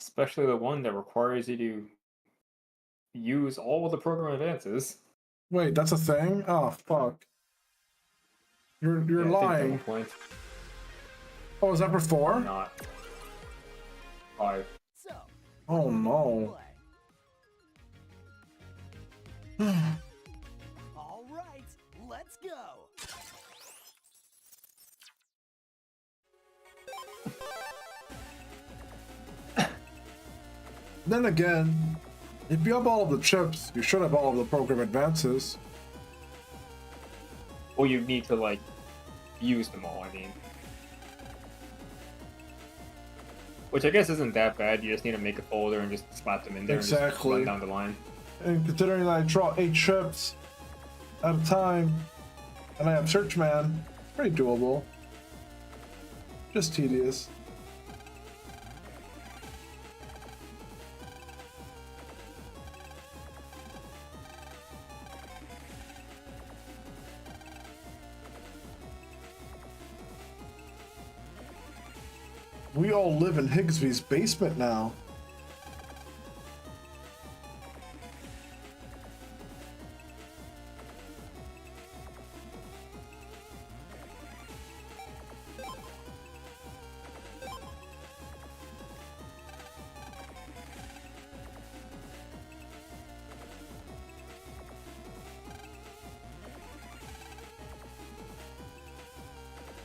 especially the one that requires you to use all the program advances. Wait, that's a thing? Oh fuck. You're Yeah, I think demo lying. point. Oh, is that for 4? Not 5. So, Oh no. all right, let's go. Then again, if you have all of the chips, you should have all of the program advances. Well, you need to like use them all. I mean, which I guess isn't that bad. You just need to make a folder and just slap them in there and just Exactly. run down the line. And considering that I draw 8 chips at a time, and I have Search Man, pretty doable. Just tedious. We all live in Higsby's basement now.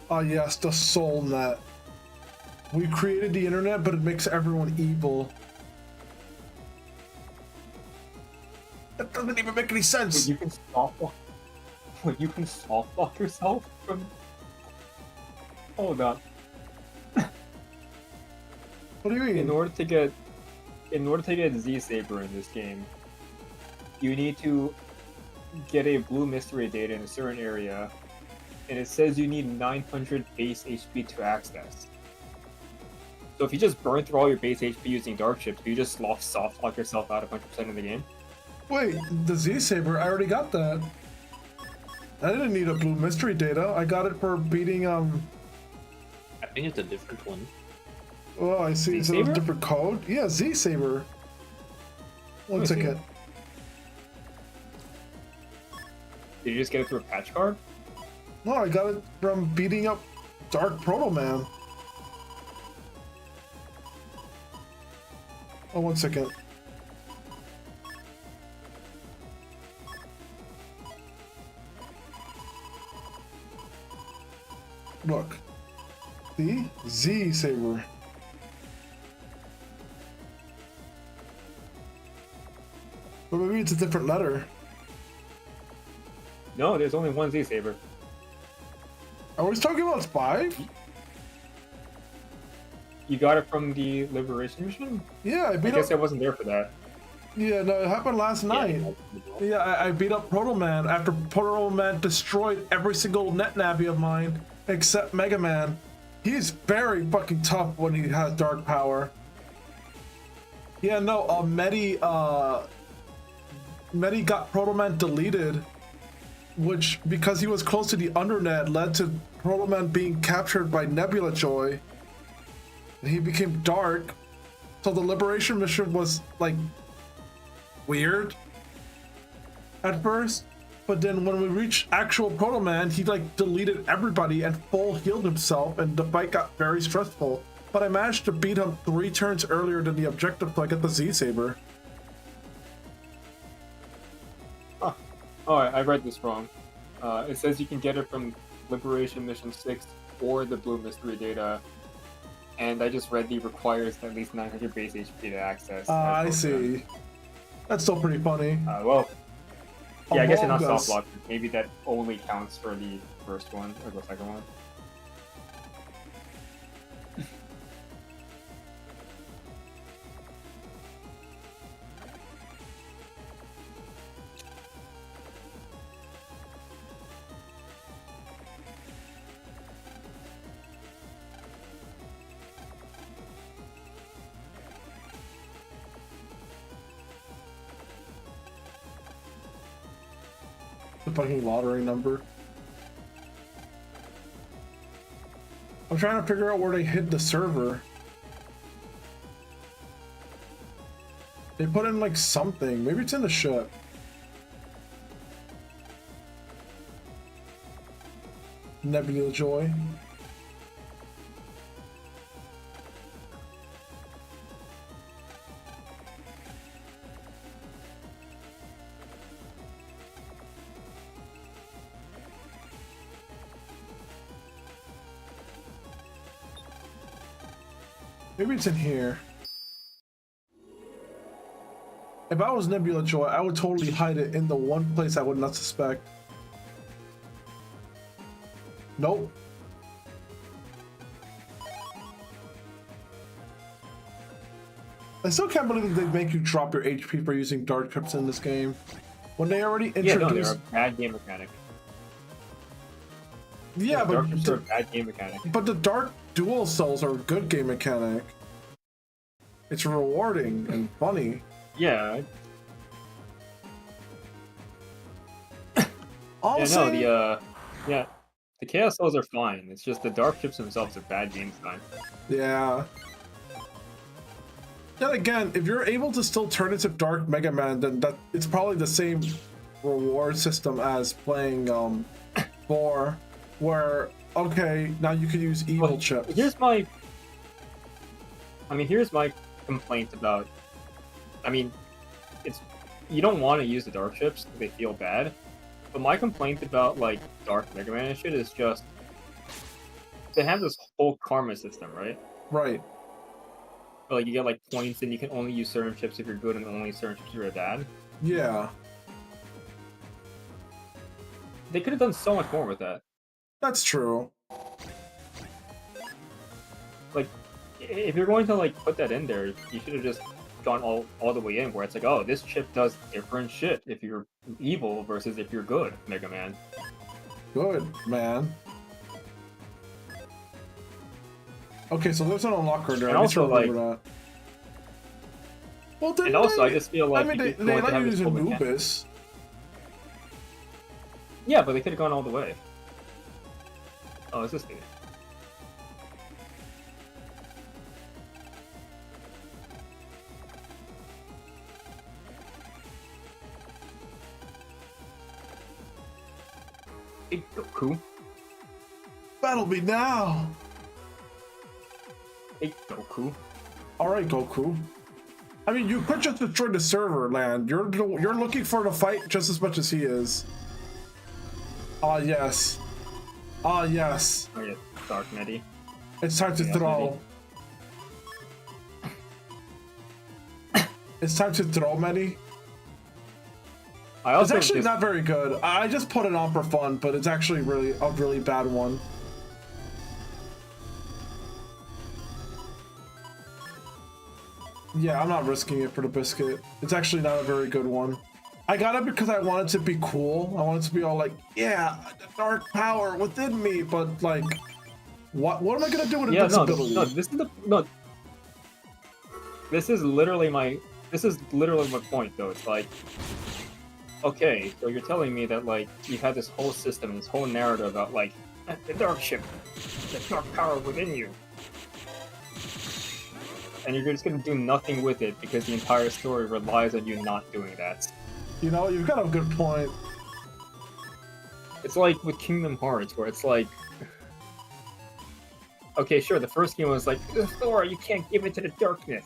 Ah yes, the soul net. We created the internet, but it makes everyone evil. That doesn't even make any sense. You can soft lock. You can soft lock yourself from. Hold on. What do you mean? In order to get Z Saber in this game, you need to get a blue mystery data in a certain area, and it says you need 900 base HP to access. So if you just burn through all your base HP using dark chips, you just soft lock yourself out 100% of the game. Wait, the Z Saber, I already got that. I didn't need a blue mystery data. I got it for beating I think it's a different one. Oh, I see. Is it a Z-Saber? different code? Yeah, Z Saber. One I see. second. Did you just get it through a patch card? No, I got it from beating up Dark Proto Man. Oh, one second. Look. The Z Saber. But maybe it's a different letter. No, there's only one Z Saber. Are we talking about 5? You got it from the Liberation Mission? Yeah, I I beat guess I up. wasn't there for that. Yeah, no, it happened last night. Yeah, I beat up Proto Man after Proto Man destroyed every single net nabby of mine except Mega Man. He's very fucking tough when he has dark power. Yeah, no, Medi got Proto Man deleted, which, because he was close to the Undernet, led to Proto Man being captured by Nebula Joy. And he became dark, so the Liberation Mission was, like, weird at first, but then when we reached actual Proto Man, he like deleted everybody and full healed himself, and the fight got very stressful. But I managed to beat him 3 turns earlier than the objective, so I get the Z Saber. Oh, I read this wrong. It says you can get it from Liberation Mission 6 or the Blue Mystery Data, and I just read the requires at least 900 base HP to access. I see. That's still pretty funny. Well, yeah, I guess it's not Among Us. soft lock. Maybe that only counts for the first one or the second one. The fucking lottery number. I'm trying to figure out where they hid the server. They put in like something. Maybe it's in the ship. Nebula Joy. Maybe it's in here. If I was Nebula Joy, I would totally hide it in the one place I would not suspect. Nope. I still can't believe that they make you drop your HP for using dart trips in this game. When they already introduced... Yeah, no, they're a bad game mechanic. Yeah, but... Dart trips are a bad game mechanic. But the Dark Dual Souls are a good game mechanic. It's rewarding and funny. Yeah. Yeah, the Chaos Souls are fine. It's just the Dark Chips themselves are bad game design. Yeah. Then again, if you're able to still turn into Dark Mega Man, then it's probably the same reward system as playing 4, where okay, now you can use evil chips. Here's my complaint about. You don't want to use the Dark Chips; they feel bad. But my complaint about like Dark Mega Man and shit is just they have this whole karma system, right? Right. But, like you get like points, and you can only use certain chips if you're good, and only certain chips if you're bad. Yeah. They could have done so much more with that. That's true. Like, if you're going to like put that in there, you should have just gone all the way in, where it's like, oh, this chip does different shit if you're evil versus if you're good, Mega Man. Good, man. Okay, so there's an unlocker there. And I need to also, remember like, that. Well, then and also, I just feel like I mean, they going to let have you this use whole mechanic. Anubis. Yeah, but they could have gone all the way. Oh, is this thing? Hey, Goku. Battle me now! Hey, Goku. Alright, Goku. I mean, you could just destroy the server, Land. You're looking for the fight just as much as he is. Ah, yes. Ah, yes. Oh, yeah, Dark Medi. It's time to Yeah, throw. It's time to throw, Medi. I also It's actually just, not very good. I just put it on for fun, but it's actually really a really bad one. Yeah, I'm not risking it for the biscuit. It's actually not a very good one. I got it because I wanted to be cool. I wanted to be all like, yeah, the dark power within me, but like, what am I gonna do with invincibility? This is literally my point, though. It's like, okay, so you're telling me that like you have this whole system, this whole narrative about like the dark ship, the dark power within you, and you're just gonna do nothing with it because the entire story relies on you not doing that. You know, you've got a good point. It's like with Kingdom Hearts, where it's like, okay, sure, the first game was like, Thor, you can't give it to the darkness.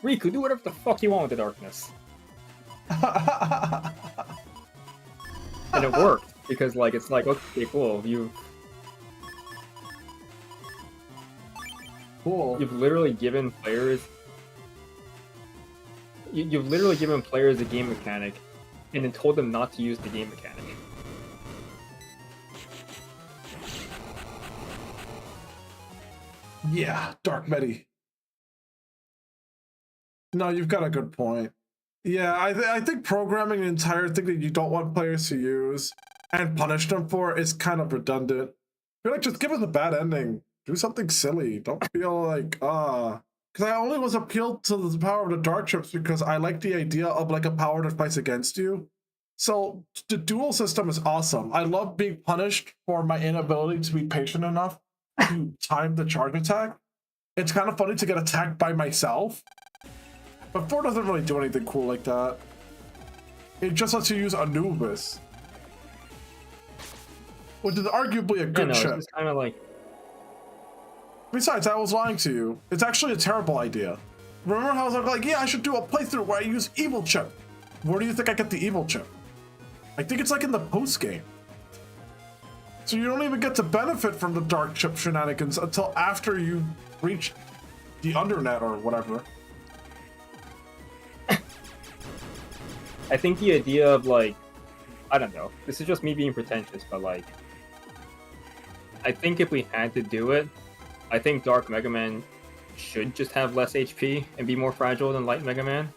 Riku, do whatever the fuck you want with the darkness. And it worked, because like, it's like, okay, cool, you've literally given players you've literally given players a game mechanic and then told them not to use the game mechanic. Yeah, Dark Medi. No, you've got a good point. Yeah, I think programming an entire thing that you don't want players to use and punish them for is kind of redundant. You're like, just give us a bad ending. Do something silly. Don't feel like, Because I only was appealed to the power of the dark chips because I like the idea of like a power that fights against you. So the dual system is awesome. I love being punished for my inability to be patient enough to time the charge attack. It's kind of funny to get attacked by myself. But 4 doesn't really do anything cool like that. It just lets you use Anubis, which is arguably a good chip. It's kind of like. Besides, I was lying to you. It's actually a terrible idea. Remember how I was like, yeah, I should do a playthrough where I use evil chip. Where do you think I get the evil chip? I think it's like in the post game. So you don't even get to benefit from the dark chip shenanigans until after you reach the undernet or whatever. I think the idea of like, I don't know, this is just me being pretentious, but like, I think if we had to do it, I think Dark Mega Man should just have less HP and be more fragile than Light Mega Man.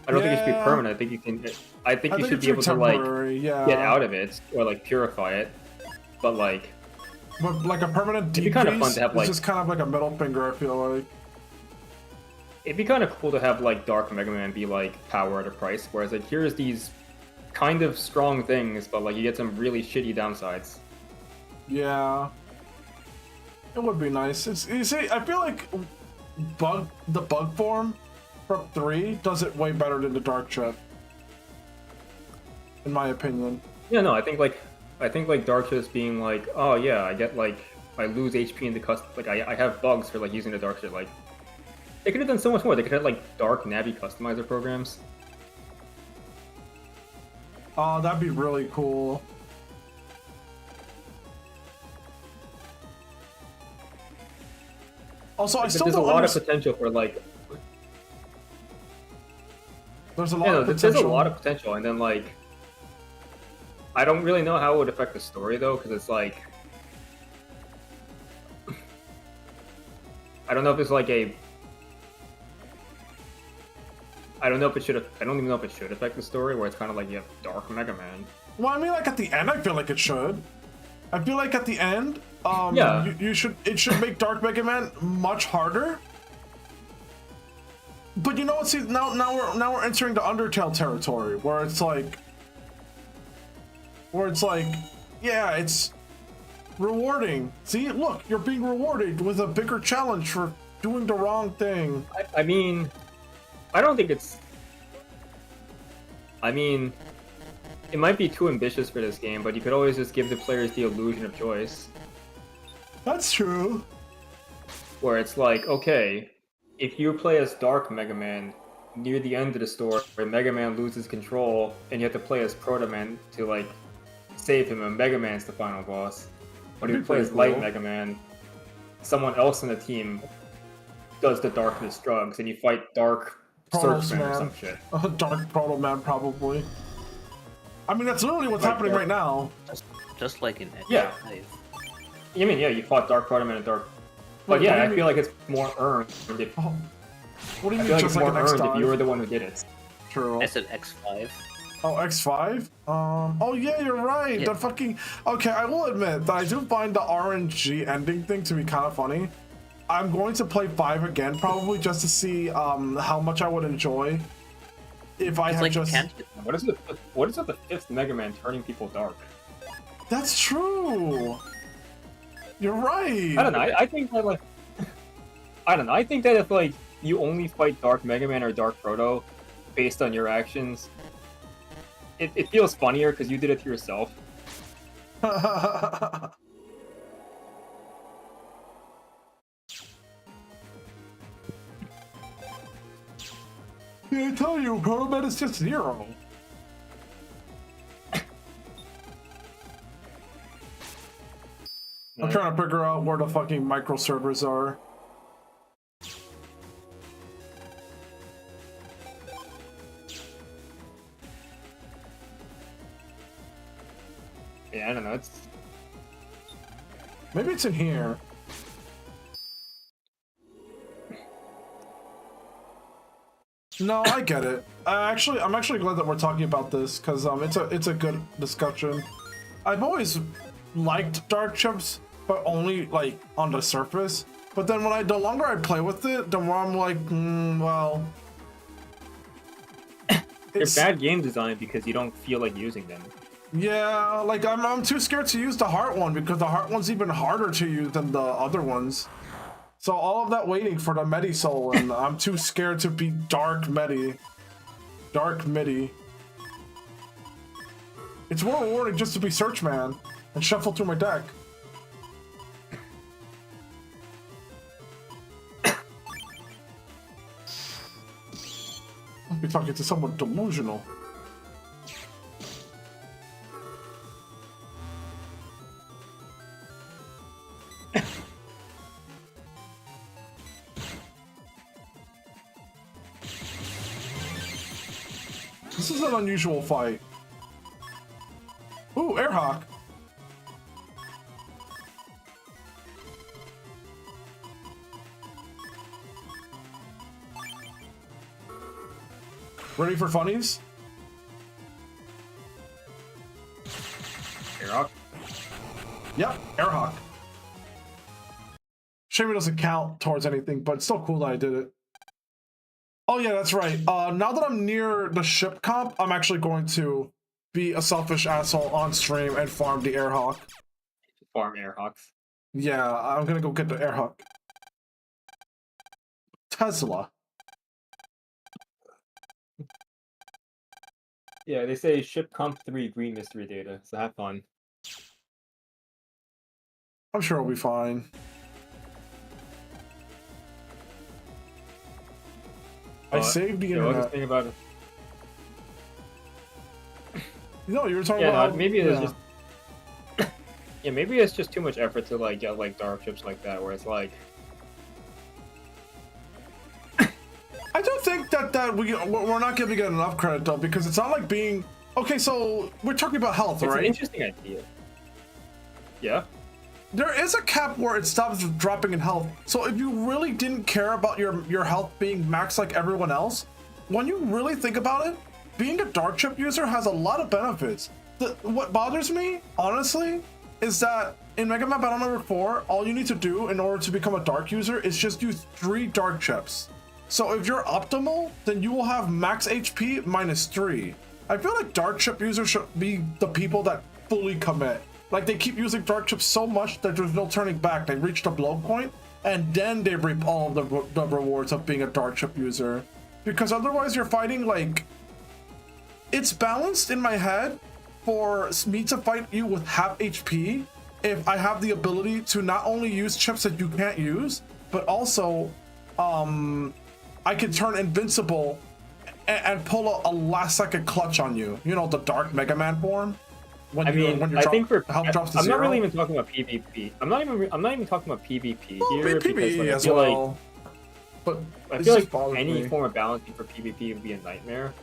I don't think it should be permanent. I think you can. I think you should be able to like get out of it or like purify it, but like a permanent decrease. It'd be kind of fun to have like it's just kind of like a middle finger. I feel like it'd be kind of cool to have like Dark Mega Man be like power at a price, whereas like here's these kind of strong things, but like you get some really shitty downsides. Yeah, it would be nice. It's, you see, I feel like the bug form from 3 does it way better than the dark chip, in my opinion. Yeah, no, I think like dark chip being like, oh yeah, I get like I lose HP in the like I have bugs for like using the dark chip. Like they could have done so much more. They could have like dark Navi customizer programs. Oh, that'd be really cool. Also, I still there's a don't lot of potential for like. There's a lot of potential. There's a lot of potential, and then like, I don't really know how it would affect the story though, because it's like, I don't know if it's like a. I don't know if it should. I don't even know if it should affect the story, where it's kind of like you have Dark Mega Man. Well, I mean, like at the end, I feel like it should. I feel like at the end, yeah, you should. It should make Dark Mega Man much harder. But you know what? See, now we're entering the Undertale territory, where it's like, yeah, it's rewarding. See, look, you're being rewarded with a bigger challenge for doing the wrong thing. I mean, I don't think it's. I mean, it might be too ambitious for this game, but you could always just give the players the illusion of choice. That's true. Where it's like, okay, if you play as Dark Mega Man, near the end of the story, where Mega Man loses control, and you have to play as Proto Man to like save him, and Mega Man's the final boss. But if you play as Light Mega Man, someone else in the team does the darkness drugs, and you fight Dark Surfman or some shit. Dark Proto Man, probably. I mean, that's literally what's happening right now. Just like in X5. Yeah. I mean, yeah, you fought Dark Proto Man and Dark. But yeah, I feel like it's more earned if. Oh. What do you mean, like just it's like more an earned X5? if you were the one who did it. True. I said X5. Oh, X5? Oh yeah, you're right. Yeah. The fucking. Okay, I will admit that I do find the RNG ending thing to be kind of funny. I'm going to play 5 again, probably just to see how much I would enjoy if I had like just. What is it with the 5th Mega Man turning people dark? That's true. You're right. I don't know. I think that like. I don't know. I think that if like you only fight Dark Mega Man or Dark Proto based on your actions, it feels funnier because you did it to yourself. Yeah, I tell you, Proto Man is just 0. I'm trying to figure out where the fucking micro servers are. Yeah, I don't know. It's Maybe it's in here. No, I get it. I'm actually glad that we're talking about this because it's a good discussion. I've always liked dark chips, but only like on the surface. But then the longer I play with it, the more I'm like, well, It's bad game design because you don't feel like using them. Yeah, like I'm too scared to use the heart one because the heart one's even harder to use than the other ones. So all of that waiting for the Medi Soul, and I'm too scared to be Dark Medi. Dark Midi. It's more rewarding just to be Search Man and shuffle through my deck. I'll be talking to someone delusional. This is an unusual fight. Ooh, Airhawk. Ready for funnies? Airhawk. Yep, Airhawk. Shame it doesn't count towards anything, but it's still cool that I did it. Oh yeah, that's right. Now that I'm near the ship comp, I'm actually going to be a selfish asshole on stream and farm the Airhawk. Farm Airhawks. Yeah, I'm gonna go get the Airhawk. Tesla. Yeah, they say ship comp 3 green mystery data, so have fun. I'm sure it'll be fine. I saved the What's the internet. thing about it? No, you were talking Yeah, about... no, maybe it's just... yeah, maybe it's just too much effort to, like, get, like, dark ships like that, where it's like... I don't think that we're not giving it enough credit, though, because it's not like being... Okay, so we're talking about health, It's right? an interesting idea. Yeah? There is a cap where it stops dropping in health. So if you really didn't care about your health being maxed like everyone else, when you really think about it, being a dark chip user has a lot of benefits. What bothers me, honestly, is that in Mega Man Battle number 4, all you need to do in order to become a dark user is just use 3 dark chips. So if you're optimal, then you will have max HP -3. I feel like dark chip users should be the people that fully commit. Like, they keep using dark chips so much that there's no turning back. They reach the blow point, and then they reap all of the rewards of being a dark chip user. Because otherwise you're fighting, like... It's balanced in my head for me to fight you with half HP if I have the ability to not only use chips that you can't use, but also, I can turn invincible and pull a last-second clutch on you. You know, the Dark Mega Man form. When I mean, when I think for health drops to I'm 0. not really even talking about PvP. I'm not even talking about PvP Well, here PvE because like, as well. But I it feel just like bothers any me. form of balancing for PvP would be a nightmare.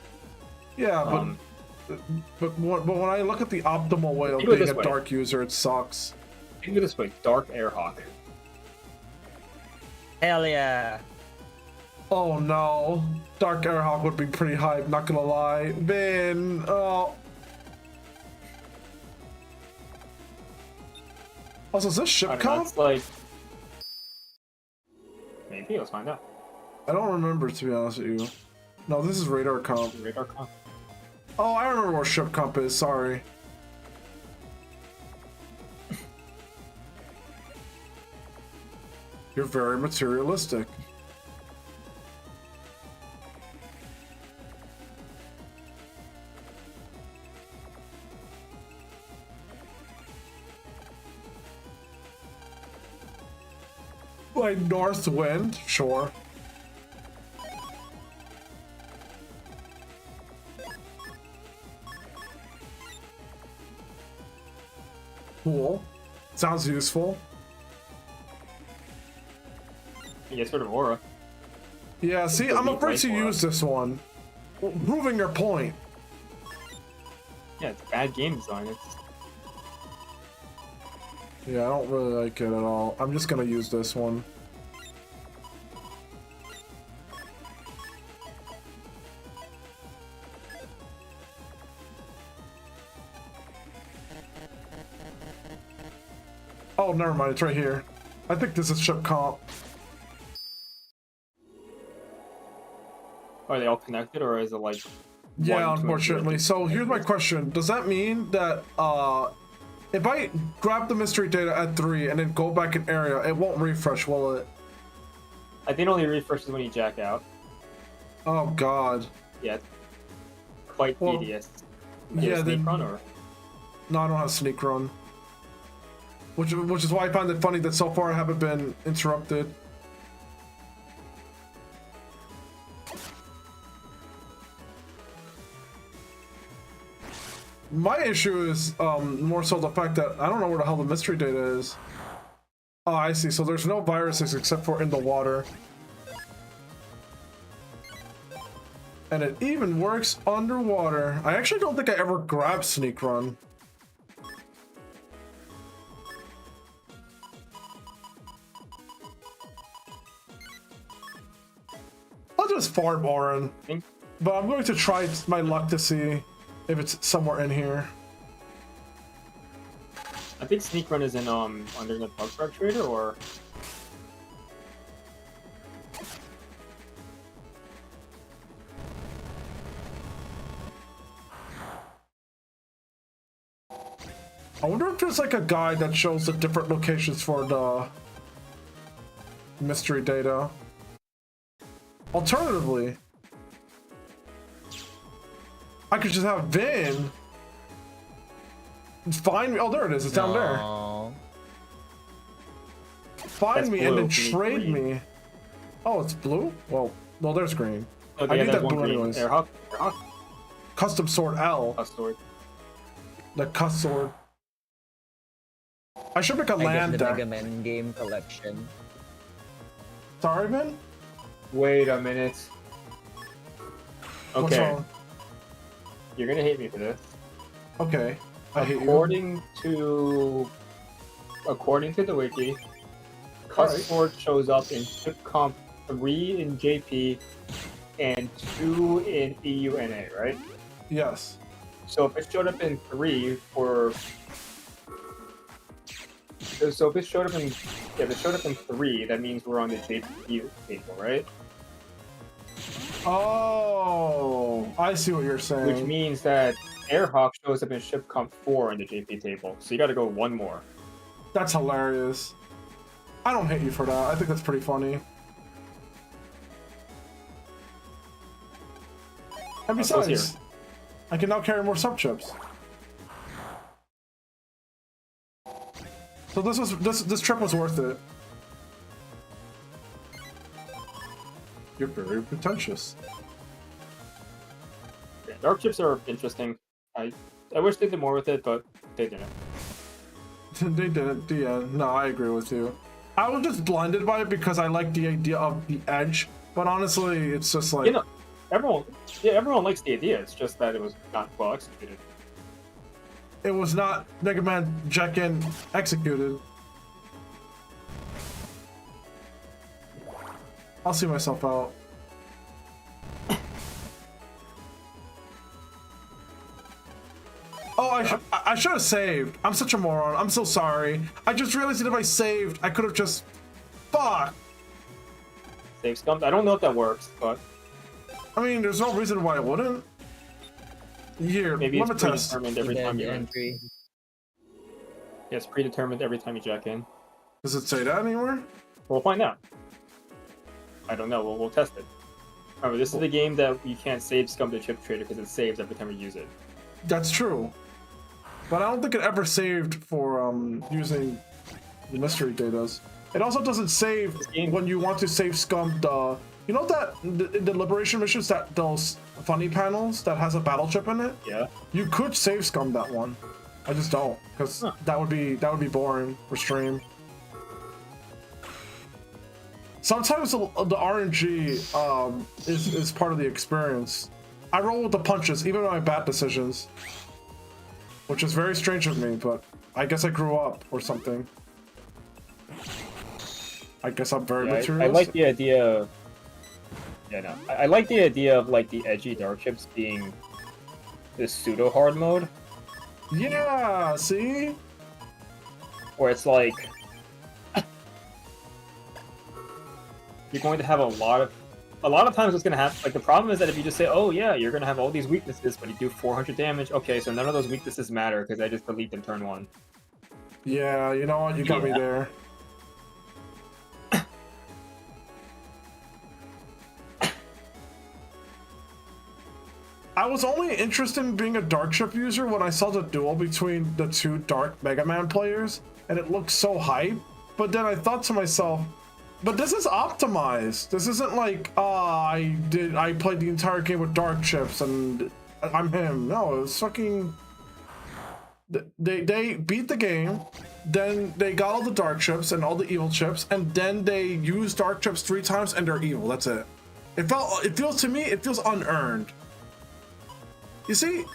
Yeah, but when I look at the optimal way of Think of it being this a way. dark user, it sucks. Think of it this way: Dark Airhawk. Hell yeah. Oh no, Dark Airhawk would be pretty hype. Not gonna lie, man. Oh. Also, is this ship I don't know, comp? it's like maybe let's find out. I don't remember, to be honest with you. No, this is radar comp. Radar comp. Oh, I remember what ship comp is. Sorry. You're very materialistic. Like north wind, sure. Cool. Sounds useful. You get sort of aura. Yeah, see, I'm afraid to use this one. Proving your point. Yeah, it's bad game design. It's Yeah, I don't really like it at all. I'm just gonna use this one. Oh, never mind, it's right here. I think this is ship comp. are they all connected or is it like? Yeah, one to unfortunately. another? So here's my question. Does that mean that if I grab the mystery data at 3 and then go back in area, it won't refresh, will it? I think it only refreshes when you jack out. Oh god. Yeah, it's quite Well, tedious. yeah, Sneak then- run or No, I don't have sneak run. Which is why I find it funny that so far I haven't been interrupted. My issue is more so the fact that I don't know where the hell the mystery data is. Oh, I see. So there's no viruses except for in the water. And it even works underwater. I actually don't think I ever grabbed sneak run. I'll just farm Orin. But I'm going to try my luck to see if it's somewhere in here. I think sneak run is in under the bug fluctuator or I wonder if there's like a guide that shows the different locations for the mystery data. Alternatively, I could just have Vin find me. Oh, there it is. It's down there. Find That's me blue. and then You need trade green. me. Oh, it's blue? Well, no, there's green. okay, I need that's that one blue green. anyways. Airhawk, Custom sword L. sword. The cuss sword. I should make a I guess land the deck. Mega Man game collection. Sorry, Vin? Wait a minute. What's Okay, wrong? you're gonna hate me for this. Okay. I hate you. According to the wiki, Cuss Alright. Sword shows up in Chip Comp 3 in JP and 2 in EUNA, right? Yes. So if it showed up in 3 for so if it showed up in if it showed up in 3, that means we're on the JP table, right? Oh, I see what you're saying. Which means that Airhawk shows up in Ship Comp 4 in the JP table. So you gotta go one more. That's hilarious. I don't hate you for that. I think that's pretty funny. And what's here? besides, I can now carry more sub-chips. So this trip was worth it. You're very pretentious. Yeah, dark chips are interesting. I wish they did more with it, but they didn't. They didn't. Yeah, no, I agree with you. I was just blinded by it because I like the idea of the edge, but honestly, it's just like You know, everyone likes the idea. It's just that it was not well executed. it was not Mega Man Jack-in executed. I'll see myself out. Oh, I should have saved. I'm such a moron. I'm so sorry. I just realized that if I saved, I could have just... Fuck! Save scum. I don't know if that works, but I mean, there's no reason why it wouldn't. Here, maybe let it's me test. predetermined every time Event you entry. Yeah, it's predetermined every time you jack in. Does it say that anywhere? We'll find out. I don't know. We'll test it. Remember, this is the game that you can't save scum to chip trader because it saves every time you use it. That's true. But I don't think it ever saved for using the mystery datas. It also doesn't save when you want to save scum the... You know that in the liberation missions, that those funny panels that has a battle chip in it? Yeah. You could save scum that one. I just don't, because that would be boring for stream. Sometimes the RNG is part of the experience. I roll with the punches, even with my bad decisions. Which is very strange of me, but I guess I grew up or something. I guess I'm very materialistic. I like the idea. Yeah, no. I like the idea of like the edgy dark chips being this pseudo hard mode, Yeah, see? where it's like you're going to have a lot of times what's going to happen, like the problem is that if you just say, oh yeah, you're going to have all these weaknesses, but you do 400 damage, okay, so none of those weaknesses matter because I just delete them turn 1. Yeah, you know what? You got me there. was only interested in being a dark ship user when I saw the duel between the two dark Mega Man players, and it looked so hype. But then I thought to myself, but this is optimized. This isn't like, I played the entire game with dark chips and I'm him. No, it was fucking. They beat the game, then they got all the dark chips and all the evil chips, and then they used dark chips 3 times and they're evil. That's it. It feels to me, it feels unearned. You see,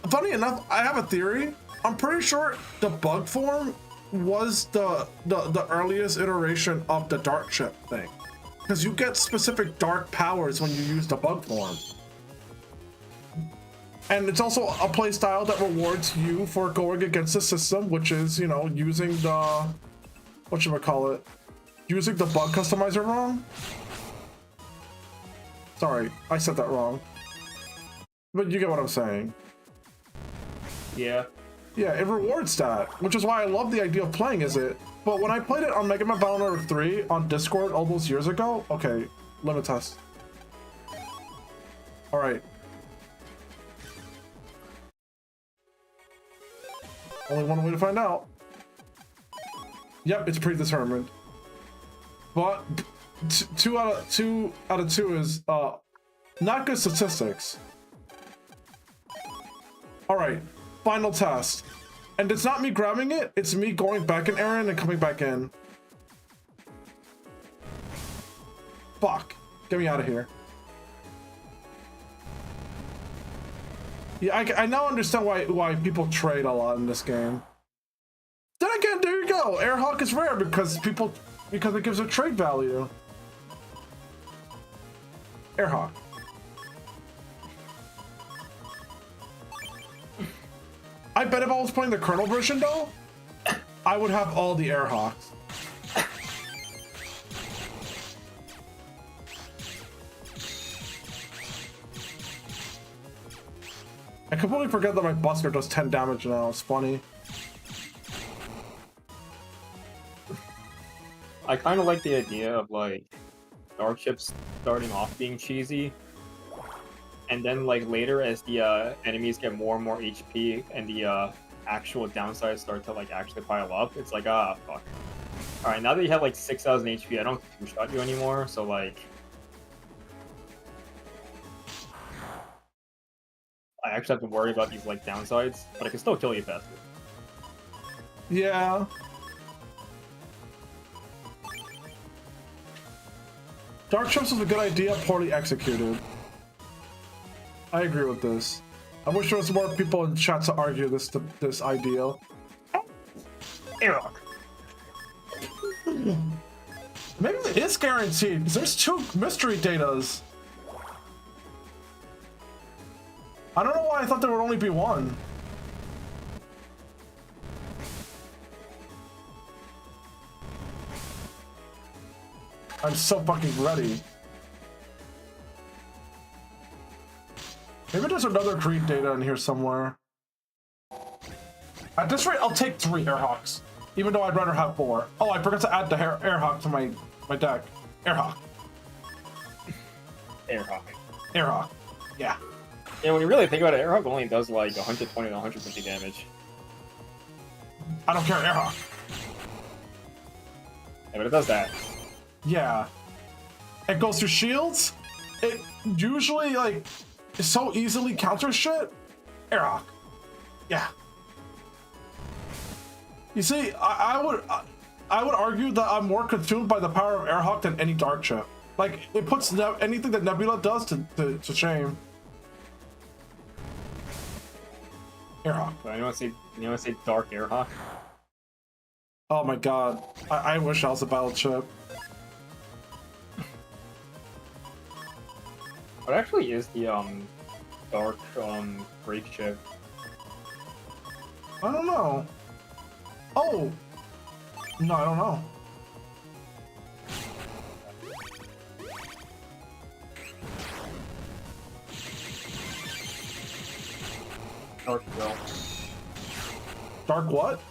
funny enough, I have a theory. I'm pretty sure the bug form was the earliest iteration of the dark chip thing, because you get specific dark powers when you use the bug form. And it's also a play style that rewards you for going against the system, which is, you know, using the, whatchamacallit, using the bug customizer wrong. Sorry, I said that wrong. But you get what I'm saying. Yeah. Yeah, it rewards that, which is why I love the idea of playing as it. But when I played it on Mega Man Battle Network 3 on Discord all those years ago, okay, limit test. All right. Only one way to find out. Yep, it's predetermined. But 2 out of 2 is not good statistics. All right, final test. And it's not me grabbing it, it's me going back in Aaron and coming back in. Fuck, get me out of here. Yeah, I now understand why people trade a lot in this game. Then again, there you go. Airhawk is rare because it gives a trade value. Airhawk. I bet if I was playing the Colonel version though, I would have all the Airhawks. I completely forget that my Buster does 10 damage now. It's funny. I kind of like the idea of like dark chips starting off being cheesy, and then like later as the enemies get more and more HP and the actual downsides start to like actually pile up, it's like, ah, fuck. All right, now that you have like 6,000 HP, I don't two-shot you anymore, so like I actually have to worry about these like downsides, but I can still kill you faster. Yeah. Dark Chips was a good idea, poorly executed. I agree with this. I wish there was more people in chat to argue this ideal. Airlock. Maybe it is guaranteed, because there's 2 mystery datas. I don't know why I thought there would only be 1. I'm so fucking ready. Maybe there's another green data in here somewhere. At this rate, I'll take 3 Airhawks, even though I'd rather have 4. Oh, I forgot to add the Airhawk to my deck. Airhawk. Airhawk. Airhawk. Yeah. Yeah, when you really think about it, Airhawk only does like 120 to 150 damage. I don't care, Airhawk. Yeah, but it does that. Yeah. It goes through shields. It usually like so easily counters shit. Airhawk. Yeah. You see, I would argue that I'm more consumed by the power of Airhawk than any dark chip. Like it puts anything that Nebula does to shame. Airhawk. So anyone say Dark Airhawk? Oh my god. I wish I was a battle chip. What actually is the dark brake chip? I don't know. Oh! No, I don't know. Dark Drill. Dark what?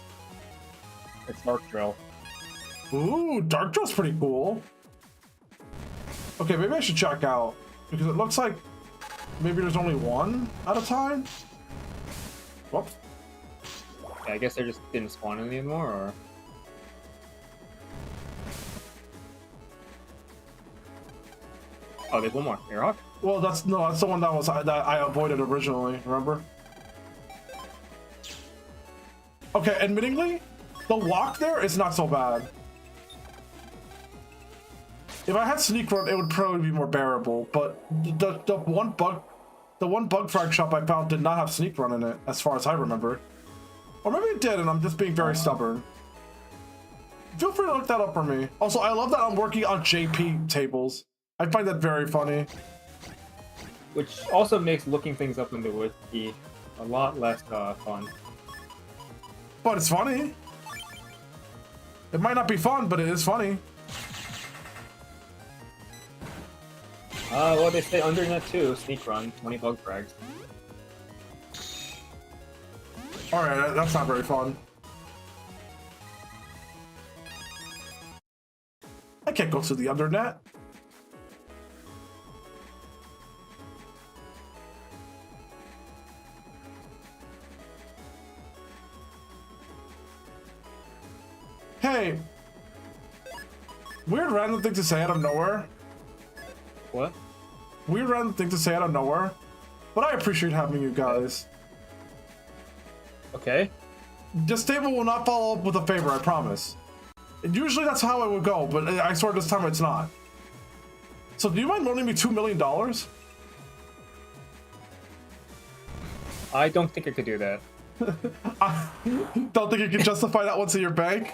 It's Dark Drill. Ooh, Dark Drill's pretty cool. Okay, maybe I should check out, because it looks like Maybe there's only one at a time? Whoops. Yeah, I guess they just didn't spawn anymore, or... Oh, there's one more. Airhawk? Well, that's the one that I avoided originally, remember? Okay, admittingly, the walk there is not so bad. If I had sneak run, it would probably be more bearable, but the one bug frag shop I found did not have sneak run in it, as far as I remember. Or maybe it did, and I'm just being very stubborn. Feel free to look that up for me. Also, I love that I'm working on JP tables. I find that very funny. Which also makes looking things up in the wiki a lot less fun. But it's funny. It might not be fun, but it is funny. Well, they say undernet too. Sneak run, 20 bug frags. Alright, that's not very fun. I can't go to the undernet. Hey! Weird random thing to say out of nowhere. What? Weird random thing to say out of nowhere. But I appreciate having you guys. Okay. This table will not follow up with a favor, I promise. And usually that's how it would go, but I swear this time it's not. So do you mind loaning me $2 million? I don't think I could do that. I don't think you can justify that once in your bank?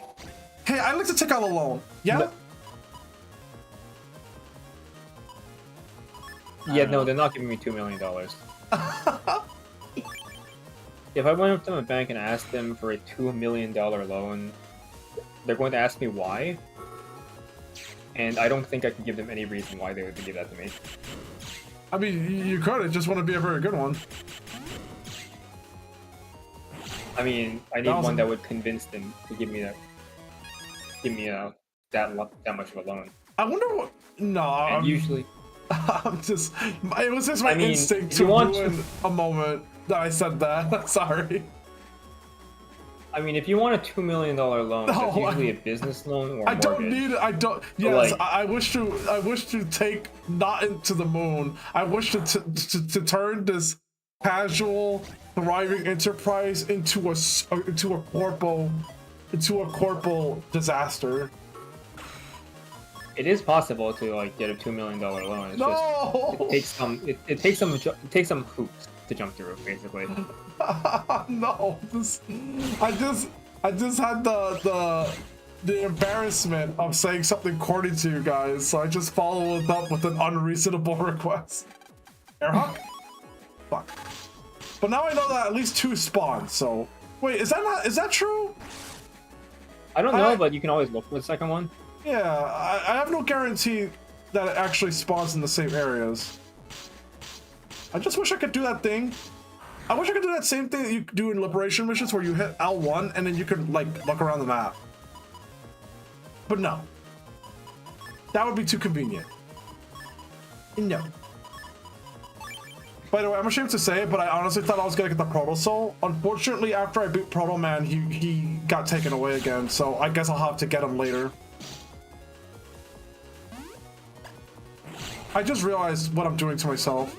Hey, I'd like to take out a loan. Yeah? No. Yeah, no, they're not giving me $2 million. If I went up to my bank and asked them for a $2 million loan, they're going to ask me why. And I don't think I can give them any reason why they would give that to me. I mean, you could. It just wouldn't be a very good one. I mean, I need one that would convince them to give me that much of a loan. I wonder what. No, And usually, I'm just. It was just my I mean, instinct if to you want ruin a moment that I said that. Sorry. I mean, if you want a $2 million loan, that's usually a business loan or a I don't mortgage. need it. I don't. Yes, like, I wish to take Notten to the moon. I wish to turn this casual, thriving enterprise into a corpo disaster. It is possible to like get a $2 million loan. It's No! just it takes some hoops to jump through, basically. No, I just had the embarrassment of saying something corny to you guys, so I just followed it up with an unreasonable request. Airhawk? Fuck. But now I know that at least 2 spawn. So wait, is that true? I don't know, but you can always look for the second one. Yeah, I have no guarantee that it actually spawns in the same areas. I just wish I could do that thing. I wish I could do that same thing that you do in Liberation missions where you hit L1 and then you could, like, look around the map. But no. That would be too convenient. No. By the way, I'm ashamed to say it, but I honestly thought I was gonna get the Protosoul. Unfortunately, after I beat Proto Man, he got taken away again, so I guess I'll have to get him later. I just realized what I'm doing to myself.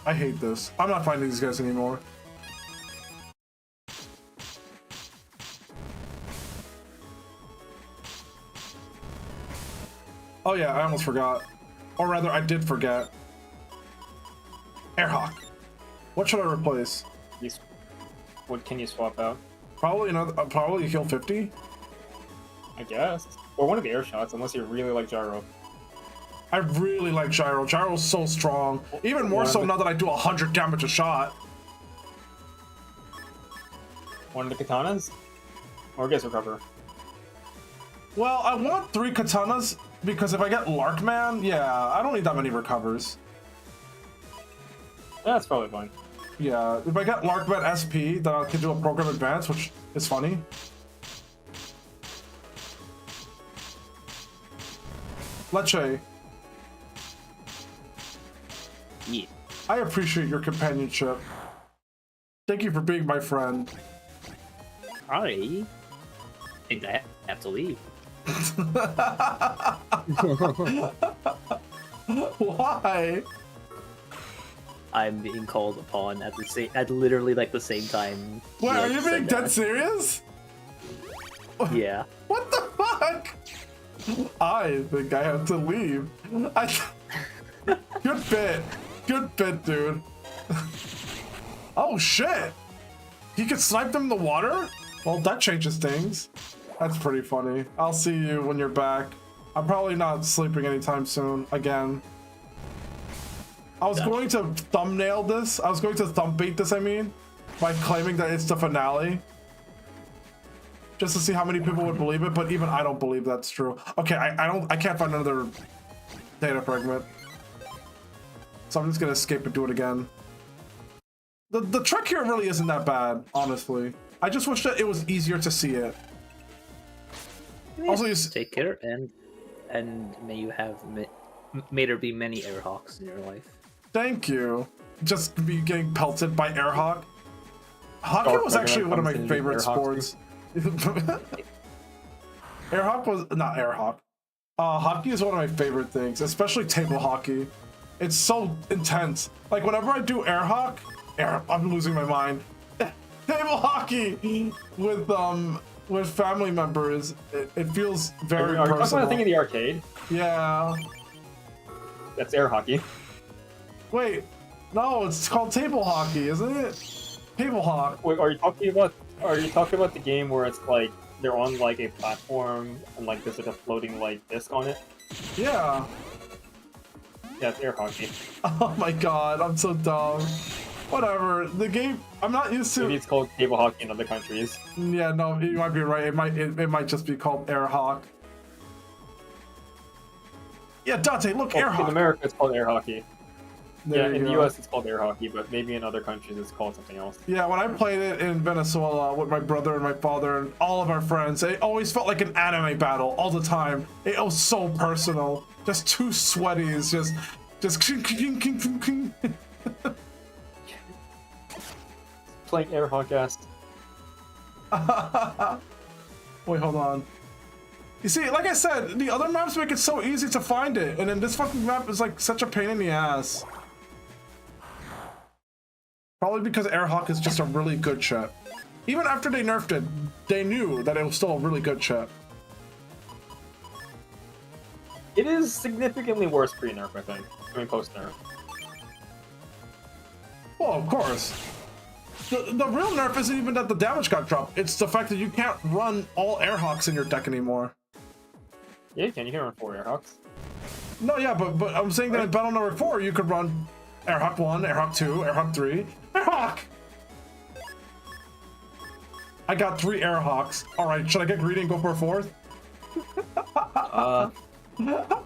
I hate this. I'm not finding these guys anymore. Oh yeah, I almost forgot. Or rather, I did forget. Airhawk. What should I replace? What can you swap out? Probably another. Probably heal 50. I guess. Or one of the air shots, unless you really like gyro. I really like Gyro. Gyro's so strong. Even more so now that I do 100 damage a shot. One of the katanas? Or I guess recover. Well, I want 3 katanas because if I get Larkman, yeah, I don't need that many recovers. Yeah, that's probably fine. Yeah, if I get Larkman SP, then I can do a program advance, which is funny. Leche, Yeah. I appreciate your companionship. Thank you for being my friend. I think I have to leave. Why? I'm being called upon at literally like the same time. Wait, Yeah, are you said being that. dead serious? Yeah. What the fuck? I think I have to leave. Good bit. Good bit, dude. Oh shit! He could snipe them in the water? Well, that changes things. That's pretty funny. I'll see you when you're back. I'm probably not sleeping anytime soon, again. I was going to thumbnail this. I was going to thumbbait this, I mean, by claiming that it's the finale. Just to see how many people would believe it, but even I don't believe that's true. Okay, I can't find another data fragment. So I'm just gonna escape and do it again. The trick here really isn't that bad, honestly. I just wish that it was easier to see it. Also, you Take care, and may you have may there be many airhawks in your life. thank you. Just be getting pelted by airhawk. Hockey was actually one of my favorite sports. Airhawk was not airhawk. Hockey is one of my favorite things, especially table hockey. It's so intense. Like whenever I do airhawk, I'm losing my mind. Table hockey with family members, it feels very Are you talking personal. about the thing in the arcade? Yeah. That's air hockey. Wait, no, it's called table hockey, isn't it? Table hawk. Wait, are you talking about the game where it's like they're on like a platform and like there's like a floating like disc on it? Yeah. Yeah, it's air hockey. Oh my god, I'm so dumb. Whatever. The game, I'm not used to. Maybe it's called table hockey in other countries. Yeah, no, you might be right. It might just be called air hawk. Yeah, Dante, look, air In hawk. America, it's called air hockey. There Yeah, in you the go. US, it's called air hockey, but maybe in other countries, it's called something else. Yeah, when I played it in Venezuela with my brother and my father and all of our friends, it always felt like an anime battle all the time. It was so personal. Just two sweaties, just king. Playing air hockey-est. Wait, hold on. You see, like I said, the other maps make it so easy to find it, and then this fucking map is like such a pain in the ass. Probably because Airhawk is just a really good chip. Even after they nerfed it, they knew that it was still a really good chip. It is significantly worse pre-nerf, I think. I mean, post-nerf. Well, of course. The real nerf isn't even that the damage got dropped. It's the fact that you can't run all Airhawks in your deck anymore. Yeah, you can run 4 Airhawks. No, yeah, but I'm saying that in Battle Number 4, you could run Airhawk 1, Airhawk 2, Airhawk 3, Airhawk! I got 3 Airhawks. Alright, should I get greedy and go for a 4th?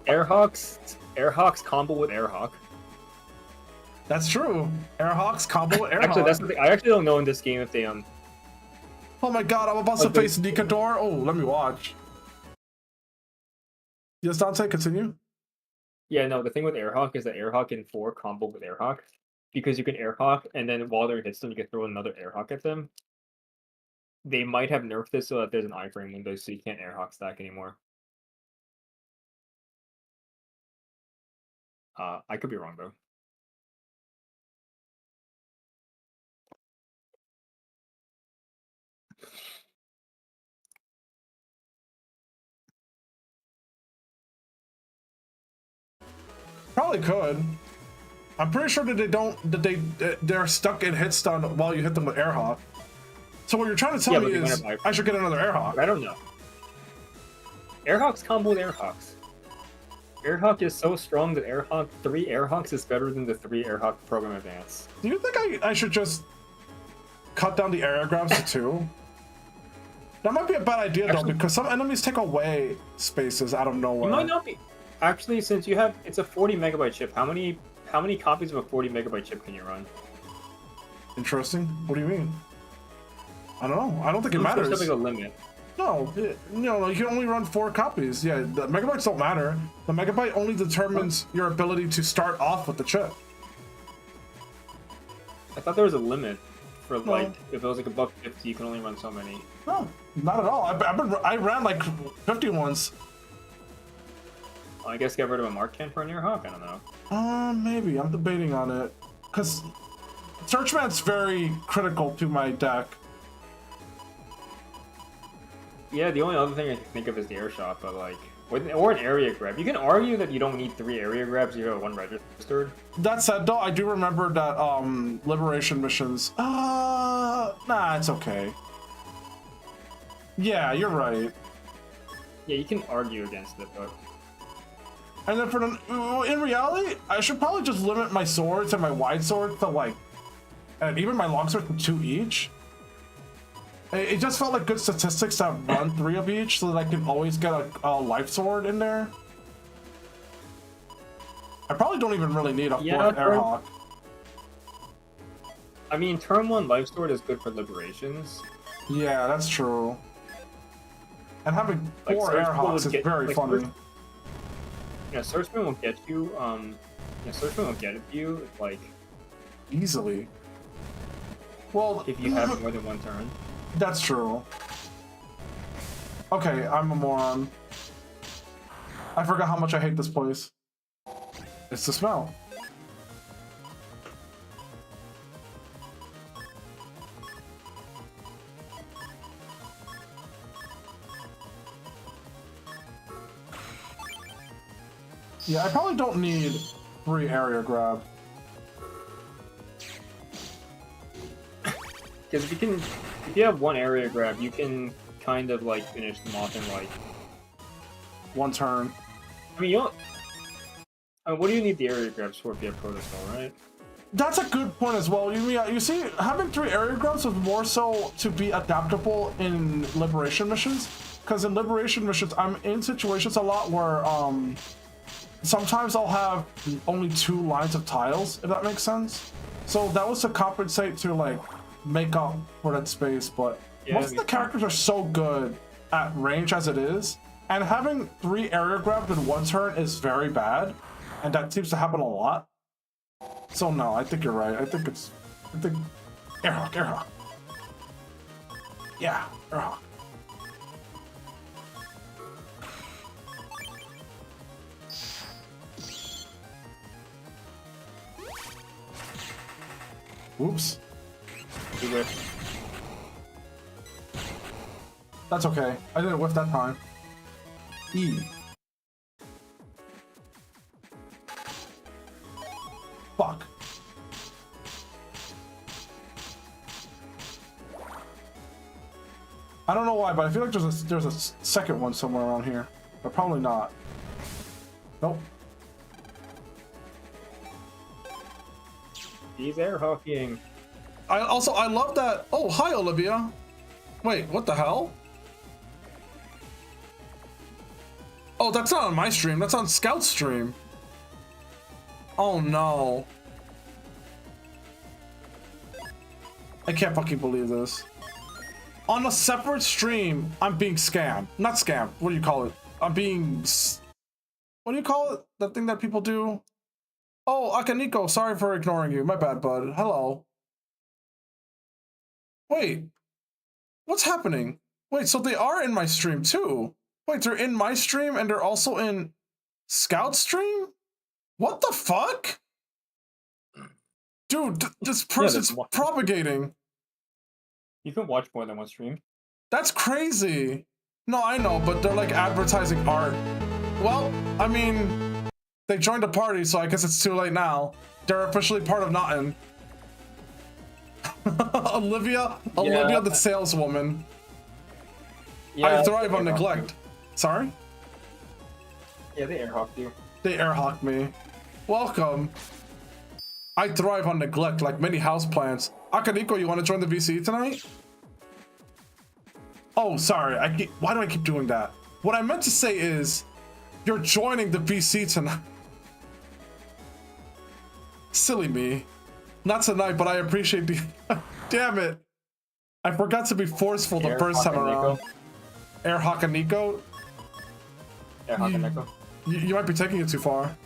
Airhawks combo with Airhawk. That's true. Airhawks combo with Airhawk. Actually, that's the thing. I actually don't know in this game if they Oh my god, I'm about to face Nikador. Oh, let me watch. Yes, Dante, continue. Yeah, no, the thing with Airhawk is that Airhawk in 4 combo with Airhawk. Because you can Airhawk, and then while they're hits them, you can throw another Airhawk at them. They might have nerfed this so that there's an iframe window, so you can't Airhawk stack anymore. I could be wrong, though. Probably could. I'm pretty sure that they're stuck in hit stun while you hit them with Airhawk. So what you're trying to tell me is I should get another Airhawk. I don't know. Airhawks combo with Airhawks. Airhawk is so strong that 3 Airhawks is better than the 3 Airhawk Program Advance. Do you think I should just cut down the airgrabs to 2? That might be a bad idea though, because some enemies take away spaces out of nowhere. It might not be. Actually, since it's a 40 megabyte chip, how many copies of a 40 megabyte chip can you run? Interesting. What do you mean? I don't know. I don't think it matters. There's like a limit. No, you can only run 4 copies. Yeah, the megabytes don't matter. The megabyte only determines your ability to start off with the chip. I thought there was a limit for like if it was like above 50, you can only run so many. No, not at all. I ran like 50 once. Well, I guess get rid of a Mark can for an Airhawk. I don't know. Maybe I'm debating on it because Searchman's very critical to my deck. Yeah, the only other thing I can think of is the air shot, but like, or an area grab. You can argue that you don't need 3 area grabs, you have 1 registered. That said, though, I do remember that liberation missions. Nah, it's okay. Yeah, you're right. Yeah, you can argue against it, but And then for the, in reality, I should probably just limit my swords and my wide sword to like, and even my longsword to 2 each. It just felt like good statistics to run 3 of each so that I can always get a life sword in there. I probably don't even really need a 4th Airhawk. I mean, turn 1 life sword is good for liberations. Yeah, that's true. And having Like, 4 Airhawks is very funny. Yeah, Searchman will get you, Searchman will get it to you, like... Easily. Well... If you have more than 1 turn. That's true. Okay, I'm a moron. I forgot how much I hate this place. It's the smell. Yeah, I probably don't need 3 area grab. Because if you have 1 area grab, you can kind of like finish them off in like 1 turn. I mean, you don't. What do you need the area grabs for if you have Protosoul, right? That's a good point as well. You see, having 3 area grabs was more so to be adaptable in liberation missions. Because in liberation missions, I'm in situations a lot where sometimes I'll have only 2 lines of tiles, if that makes sense. So that was to compensate to like make up for that space, but yeah, most of the characters are so good at range as it is, and having 3 area grabs in 1 turn is very bad, and that seems to happen a lot. So no, I think you're right. I think Airhawk. Yeah, Airhawk. Oops. You whiff. That's okay. I didn't whiff that time. E. Fuck. I don't know why, but I feel like there's a second one somewhere around here, but probably not. Nope. He's air hockeying. I love that. Oh, hi, Olivia. Wait, what the hell? Oh, that's not on my stream. That's on Scout's stream. Oh no. I can't fucking believe this. On a separate stream, I'm being scammed. Not scammed. What do you call it? I'm being... What do you call it? That thing that people do? Oh, Akaniko, sorry for ignoring you. My bad, bud. Hello. Wait. What's happening? Wait, so they are in my stream too? Wait, they're in my stream and they're also in Scout's stream? What the fuck? Dude, this person's propagating. You can watch more than 1 stream. That's crazy. No, I know, but they're like advertising art. Well, I mean... They joined a party, so I guess it's too late now. They're officially part of Notten. Olivia the saleswoman. Yeah, I thrive on neglect. Sorry? Yeah, they airhawked you. They airhawked me. Welcome. I thrive on neglect like many houseplants. Akaniko, you want to join the VC tonight? Oh, sorry. Why do I keep doing that? What I meant to say is, you're joining the VC tonight. Silly me. Not tonight, but I appreciate the... Damn it. I forgot to be forceful the first time around. Airhawk and Nico, Yeah, Hawk and Echo. you might be taking it too far.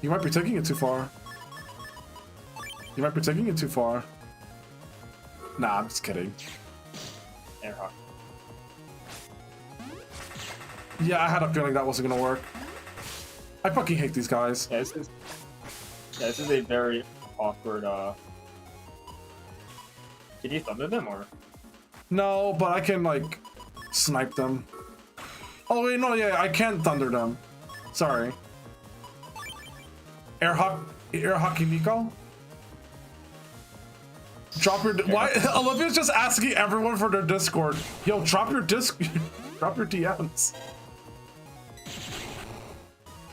You might be taking it too far. You might be taking it too far. Nah, I'm just kidding. Airhawk. Yeah, I had a feeling that wasn't gonna work. I fucking hate these guys. Yeah, this is a very awkward. Can you thunder them or? No, but I can like snipe them. Oh wait, no, yeah, I can thunder them. Sorry. Airhawk Nico. Drop your. Why? Olivia's just asking everyone for their Discord. Yo, drop your drop your DMs.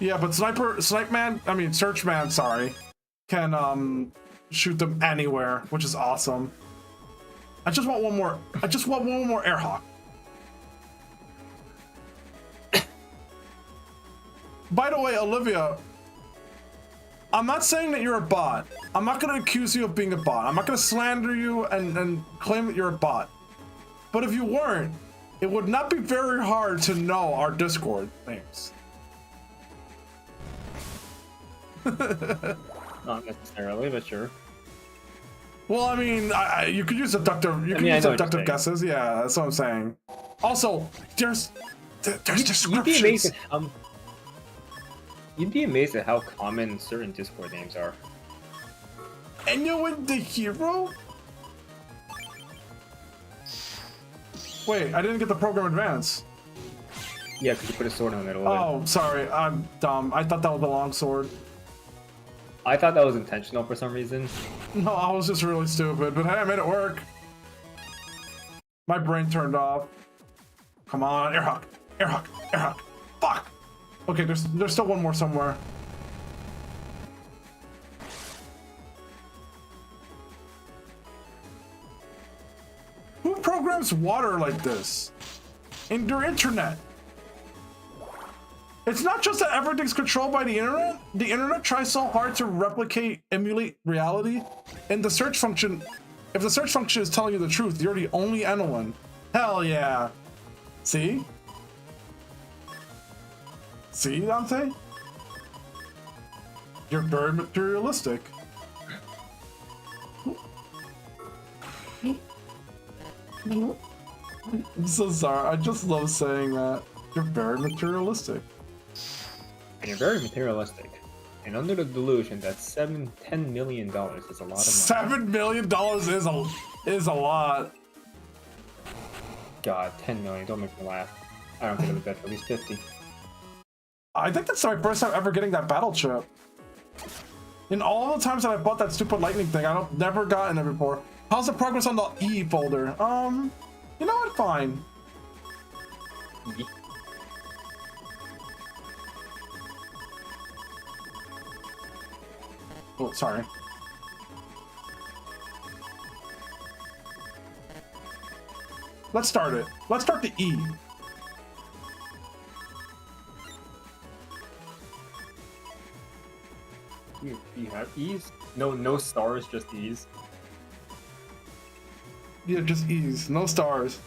Yeah, but Search Man, sorry, can shoot them anywhere, which is awesome. I just want one more. I just want one more Airhawk. By the way, Olivia, I'm not saying that you're a bot. I'm not going to accuse you of being a bot. I'm not going to slander you and claim that you're a bot. But if you weren't, it would not be very hard to know our Discord names. Not necessarily, but sure. Well, I mean, you could use deductive. You can I use know what you're deductive saying. guesses. Yeah, that's what I'm saying. Also, there's You'd be descriptions. amazed at you'd be amazed at how common certain Discord names are. Enoen The Hero? Wait, I didn't get the program advance. Yeah, because you put a sword in the middle of it. Oh, sorry, I'm dumb. I thought that was a long sword. I thought that was intentional for some reason. No, I was just really stupid, but hey, I made it work. My brain turned off. Come on, Airhawk, Airhawk, Airhawk. Fuck! Okay, there's still one more somewhere. Who programs water like this? In their internet? It's not just that everything's controlled by the internet. The internet tries so hard to emulate reality. And the search function, if the search function is telling you the truth, you're the only Enoen. Hell yeah. See? See, Dante? You're very materialistic. I'm so sorry. I just love saying that. You're very materialistic. And you're very materialistic. And under the delusion that $10 million is a lot of money. $7 million is a lot. God, 10 million, don't make me laugh. I don't think I would bet for at least 50. I think that's my first time ever getting that battle chip. In all the times that I bought that stupid lightning thing, I've never gotten it before. How's the progress on the E folder? You know what? Fine. Oh, sorry. Let's start it. Let's start the E. You have E's? No stars, just E's. Yeah, just E's, no stars.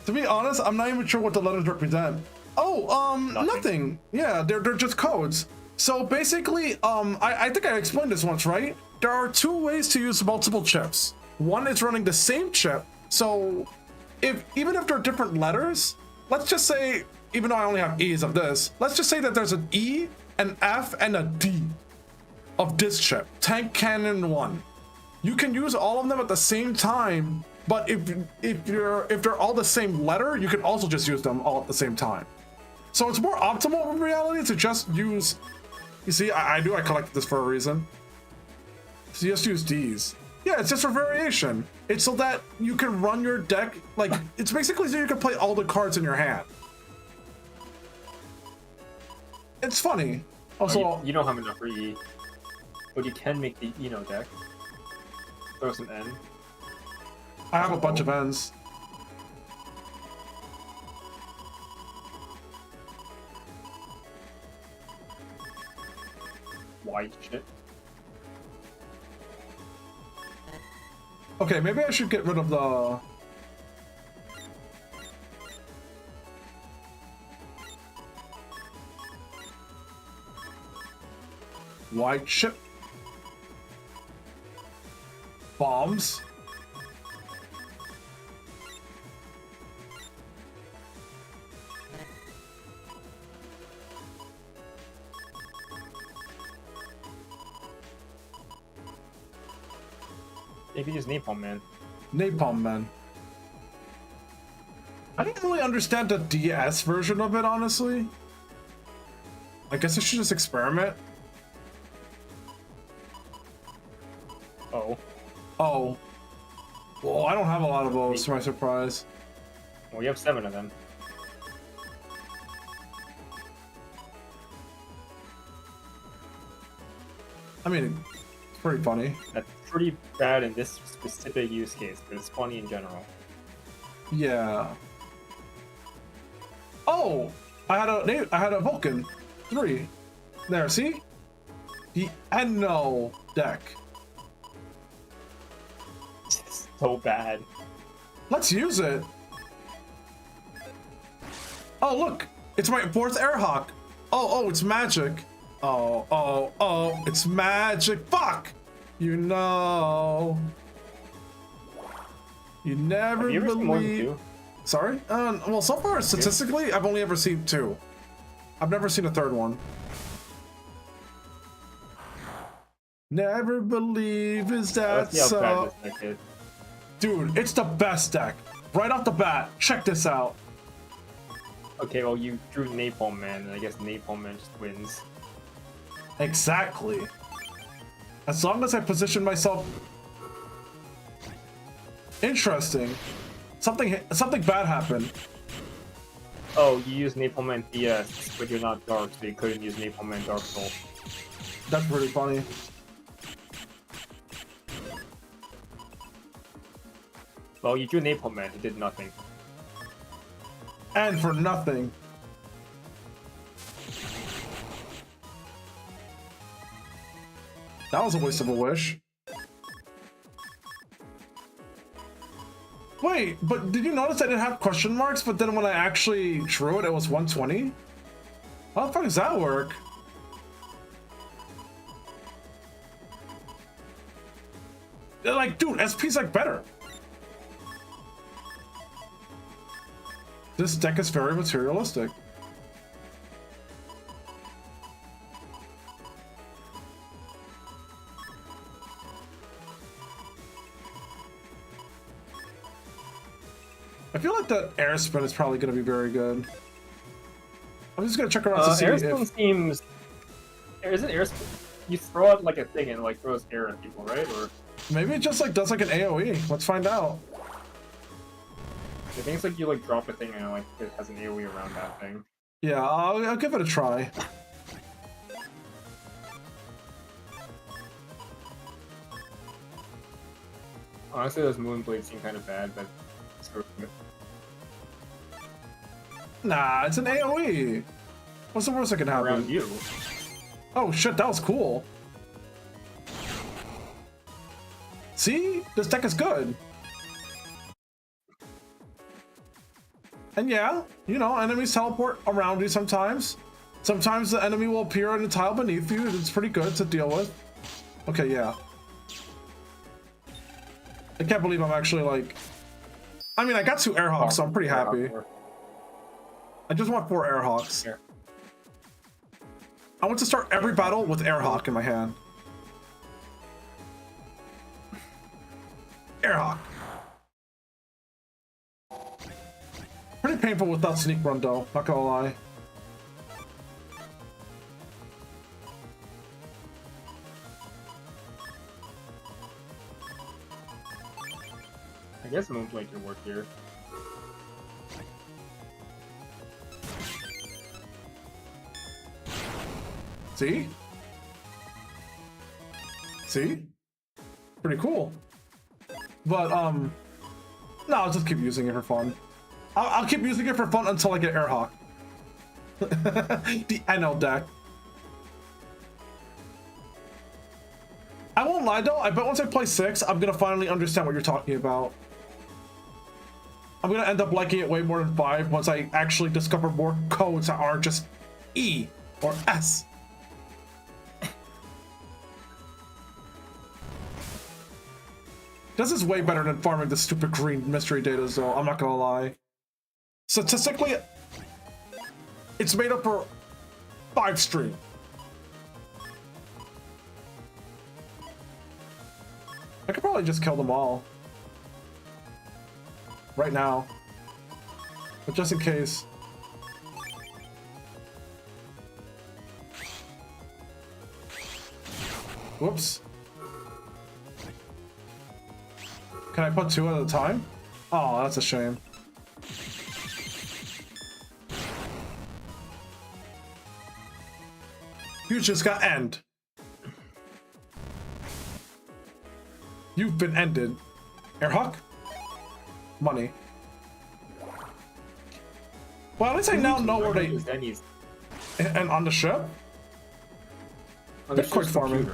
To be honest, I'm not even sure what the letters represent. Oh, nothing. Yeah, they're just codes. So basically, I think I explained this once, right? There are two ways to use multiple chips. One is running the same chip. So even if they're different letters, let's just say, even though I only have E's of this, let's just say that there's an E, an F, and a D of this chip, Tank Cannon 1. You can use all of them at the same time, but if they're all the same letter, you can also just use them all at the same time. So it's more optimal in reality to just use. You see, I collected this for a reason. So you just use D's. Yeah, it's just for variation. It's so that you can run your deck, like, it's basically so you can play all the cards in your hand. It's funny. Also, You don't have enough for E, but you can make the Eno deck. Throw some N. I have a bunch of N's. White shit. Okay, maybe I should get rid of the... White ship. Bombs. You can use Napalm Man. Napalm Man. I don't really understand the DS version of it, honestly. I guess I should just experiment. Oh. Oh. Well, I don't have a lot of those, to my surprise. Well, you have 7 of them. I mean, it's pretty funny. That's pretty bad in this specific use case, but it's funny in general. Yeah. Oh! I had a Vulcan. 3. There, see? The Enoen deck. It's so bad. Let's use it. Oh, look! It's my 4th Airhawk. Oh, it's magic. Oh, it's magic. Fuck! You know. You never Have you ever seen more than believe. 2? Sorry? Well, so far, statistically, I've only ever seen 2. I've never seen a 3rd one. Never believe is that Let's see how bad so. this deck is. Dude, it's the best deck. Right off the bat, check this out. Okay, well, you drew Napalm Man, and I guess Napalm Man just wins. Exactly. As long as I position myself. Interesting. Something bad happened. Oh, you use Napalm Man DS, but you're not Dark, so you couldn't use Napalm Man Dark Soul. That's pretty funny. Well, you drew Napalm Man, it did nothing. And for nothing. That was a waste of a wish. Wait, but did you notice I didn't have question marks, but then when I actually drew it, it was 120? How the fuck does that work? They're like, dude, SP's like better. This deck is very materialistic. I feel like the air spin is probably going to be very good. I'm just going to check around to see Air if... spin seems... Isn't air spin... You throw out like a thing and it like throws air at people, right? Or Maybe it just like does like an AoE. Let's find out. I think it's like you like drop a thing and like it has an AoE around that thing. Yeah, I'll give it a try. Honestly, those Moonblades seem kind of bad, but screw it. Nah, it's an AoE. What's the worst that can happen? Around you. Oh shit, that was cool. See? This deck is good. And yeah, you know, enemies teleport around you sometimes. Sometimes the enemy will appear in a tile beneath you. It's pretty good to deal with. Okay, yeah. I can't believe I'm actually like... I mean, I got 2 Airhawks, so I'm pretty happy. I just want 4 Airhawks. Here. I want to start every battle with Airhawk in my hand. Airhawk. Pretty painful without sneak run though, not gonna lie. I guess Moonblade could work here. See? See? Pretty cool. But, no, I'll just keep using it for fun. I'll keep using it for fun until I get Airhawk. The NL deck. I won't lie though, I bet once I play 6, I'm gonna finally understand what you're talking about. I'm gonna end up liking it way more than 5 once I actually discover more codes that aren't just E or S. This is way better than farming the stupid green mystery data, though. I'm not gonna lie. Statistically, it's made up for 5 stream. I could probably just kill them all. Right now. But just in case. Whoops. Can I put 2 at a time? Oh, that's a shame. You just got end. You've been ended. Airhawk? Money. Well, at least I now know where they... And on the ship? Bitcoin farming.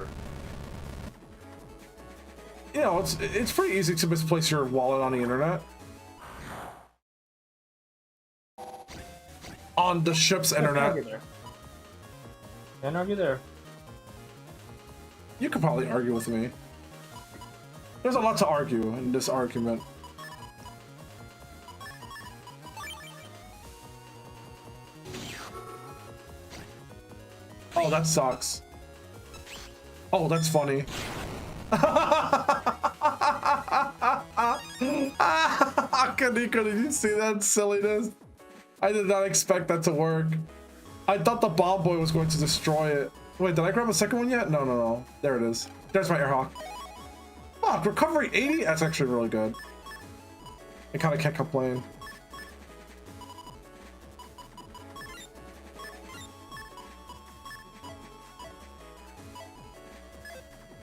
You know, it's pretty easy to misplace your wallet on the internet. On the ship's internet. Can't argue there. You could probably argue with me. There's a lot to argue in this argument. Oh, that sucks. Oh, that's funny. Did you see that silliness? I did not expect that to work. I thought the bomb boy was going to destroy it. Wait, did I grab a second one yet? No. There it is. There's my airhawk. Fuck, recovery 80? That's actually really good. I kind of can't complain.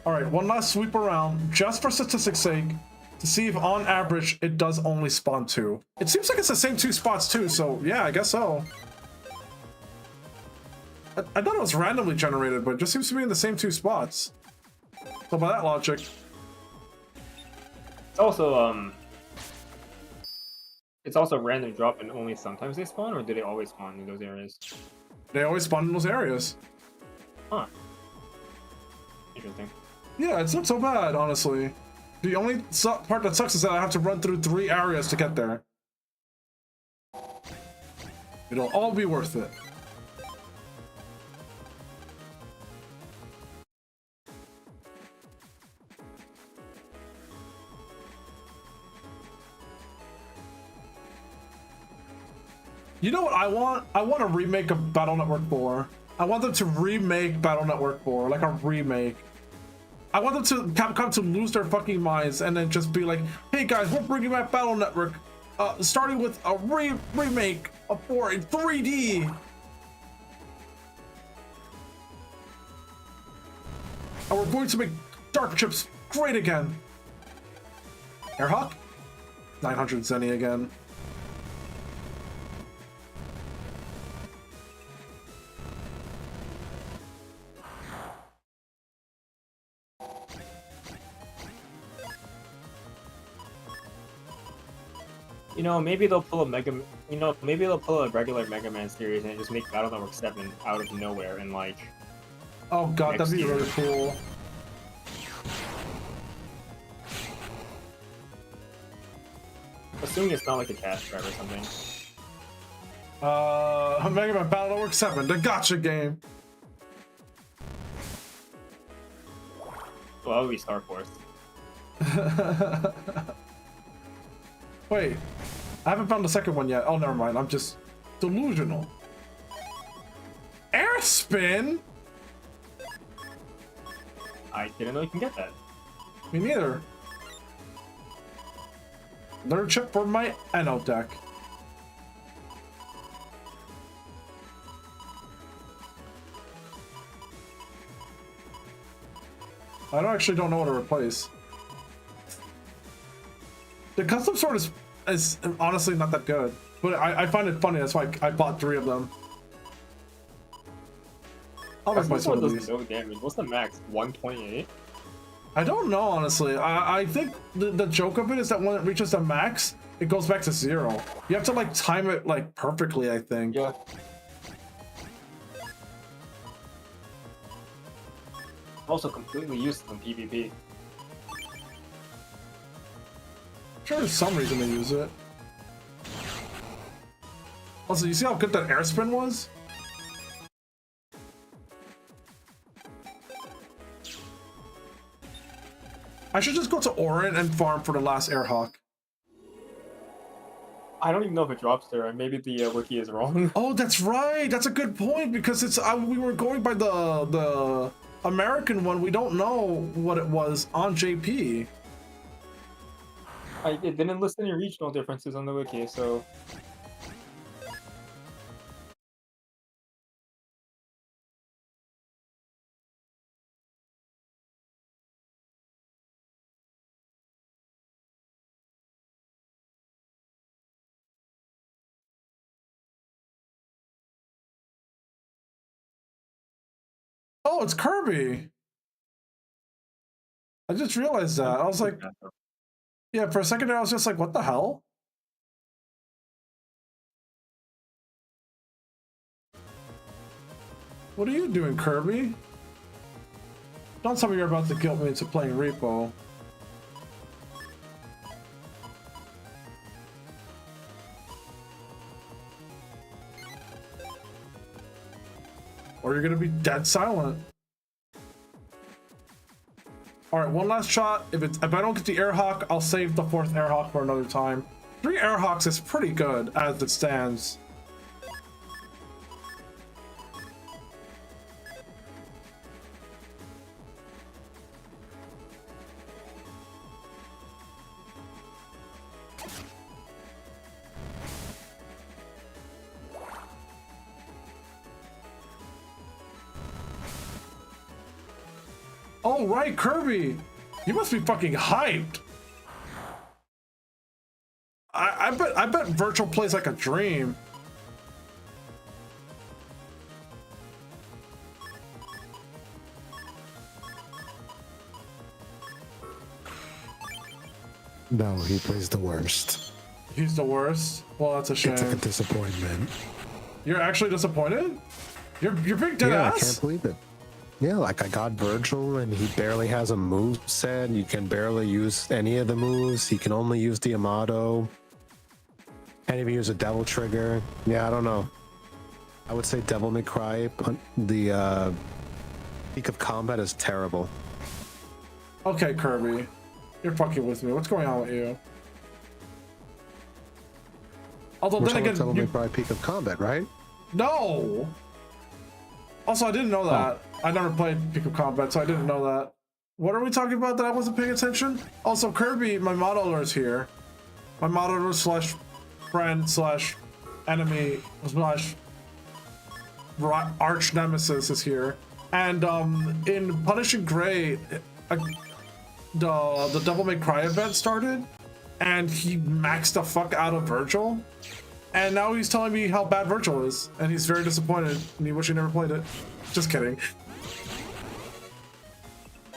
Alright, one last sweep around, just for statistics' sake, to see if on average it does only spawn 2. It seems like it's the same 2 spots too, so yeah, I guess so. I thought it was randomly generated, but it just seems to be in the same 2 spots. So by that logic... It's also random drop and only sometimes they spawn, or do they always spawn in those areas? They always spawn in those areas. Huh. Interesting. Yeah, it's not so bad, honestly. The only part that sucks is that I have to run through 3 areas to get there. It'll all be worth it. You know what I want? I want a remake of Battle Network 4. I want them to remake Battle Network 4, like a remake. I want them to Capcom to lose their fucking minds and then just be like, hey guys, we're bringing back Battle Network, starting with a remake of 4 in 3D. And we're going to make Dark Chips great again. Airhawk? 900 Zenny again. You know, maybe they'll pull a maybe they'll pull a regular Mega Man series and just make Battle Network 7 out of nowhere and like... Oh god, that'd be really cool. Assuming it's not like a cash grab or something. Mega Man Battle Network 7, the gotcha game. Well, that would be Star Force. Wait, I haven't found the second one yet. Oh, never mind. I'm just delusional. Air spin? I didn't know you can get that. Me neither. Another chip for my Enoen deck. I don't know what to replace. The custom sword is honestly not that good, but I find it funny. That's why I bought 3 of them. I'll make my sword of these. No damage. What's the max? 128? I don't know, honestly. I think the joke of it is that when it reaches the max, it goes back to 0. You have to like time it like perfectly, I think. Yeah. Also completely useless in PvP. Sure, there's some reason to use it. Also, you see how good that air spin was? I should just go to Orin and farm for the last Airhawk. I don't even know if it drops there. Maybe the wiki is wrong. Oh, that's right. That's a good point because it's we were going by the American one. We don't know what it was on JP. It didn't list any regional differences on the wiki, so. Oh, it's Kirby. I just realized that. I was like, yeah, for a second there, I was just like, what the hell? What are you doing, Kirby? Don't tell me you're about to guilt me into playing Repo. Or you're gonna be dead silent. Alright, one last shot. If I don't get the Airhawk, I'll save the 4th Airhawk for another time. 3 Airhawks is pretty good as it stands. Oh, right, Kirby! You must be fucking hyped! I bet Virtual plays like a dream. No, he plays the worst. He's the worst? Well, that's a shame. It's like a disappointment. You're actually disappointed? You're big dead Yeah, ass? I can't believe it. Yeah, like I got Virgil and he barely has a move set. You can barely use any of the moves. He can only use the Amato. Can't even use a Devil Trigger. Yeah, I don't know. I would say Devil May Cry, the peak of combat is terrible. Okay, Kirby. You're fucking with me. What's going on with you? Although We're then talking again, Devil May Cry peak of combat, right? No! Also, I didn't know that. I never played Peak of Combat, so I didn't know that. What are we talking about that I wasn't paying attention? Also, Kirby, my modeler is here. My modeler slash friend slash enemy slash arch nemesis is here. And in Punishing Gray, the Devil May Cry event started, and he maxed the fuck out of Virgil. And now he's telling me how bad Virgil is, and he's very disappointed, and he wish he never played it. Just kidding.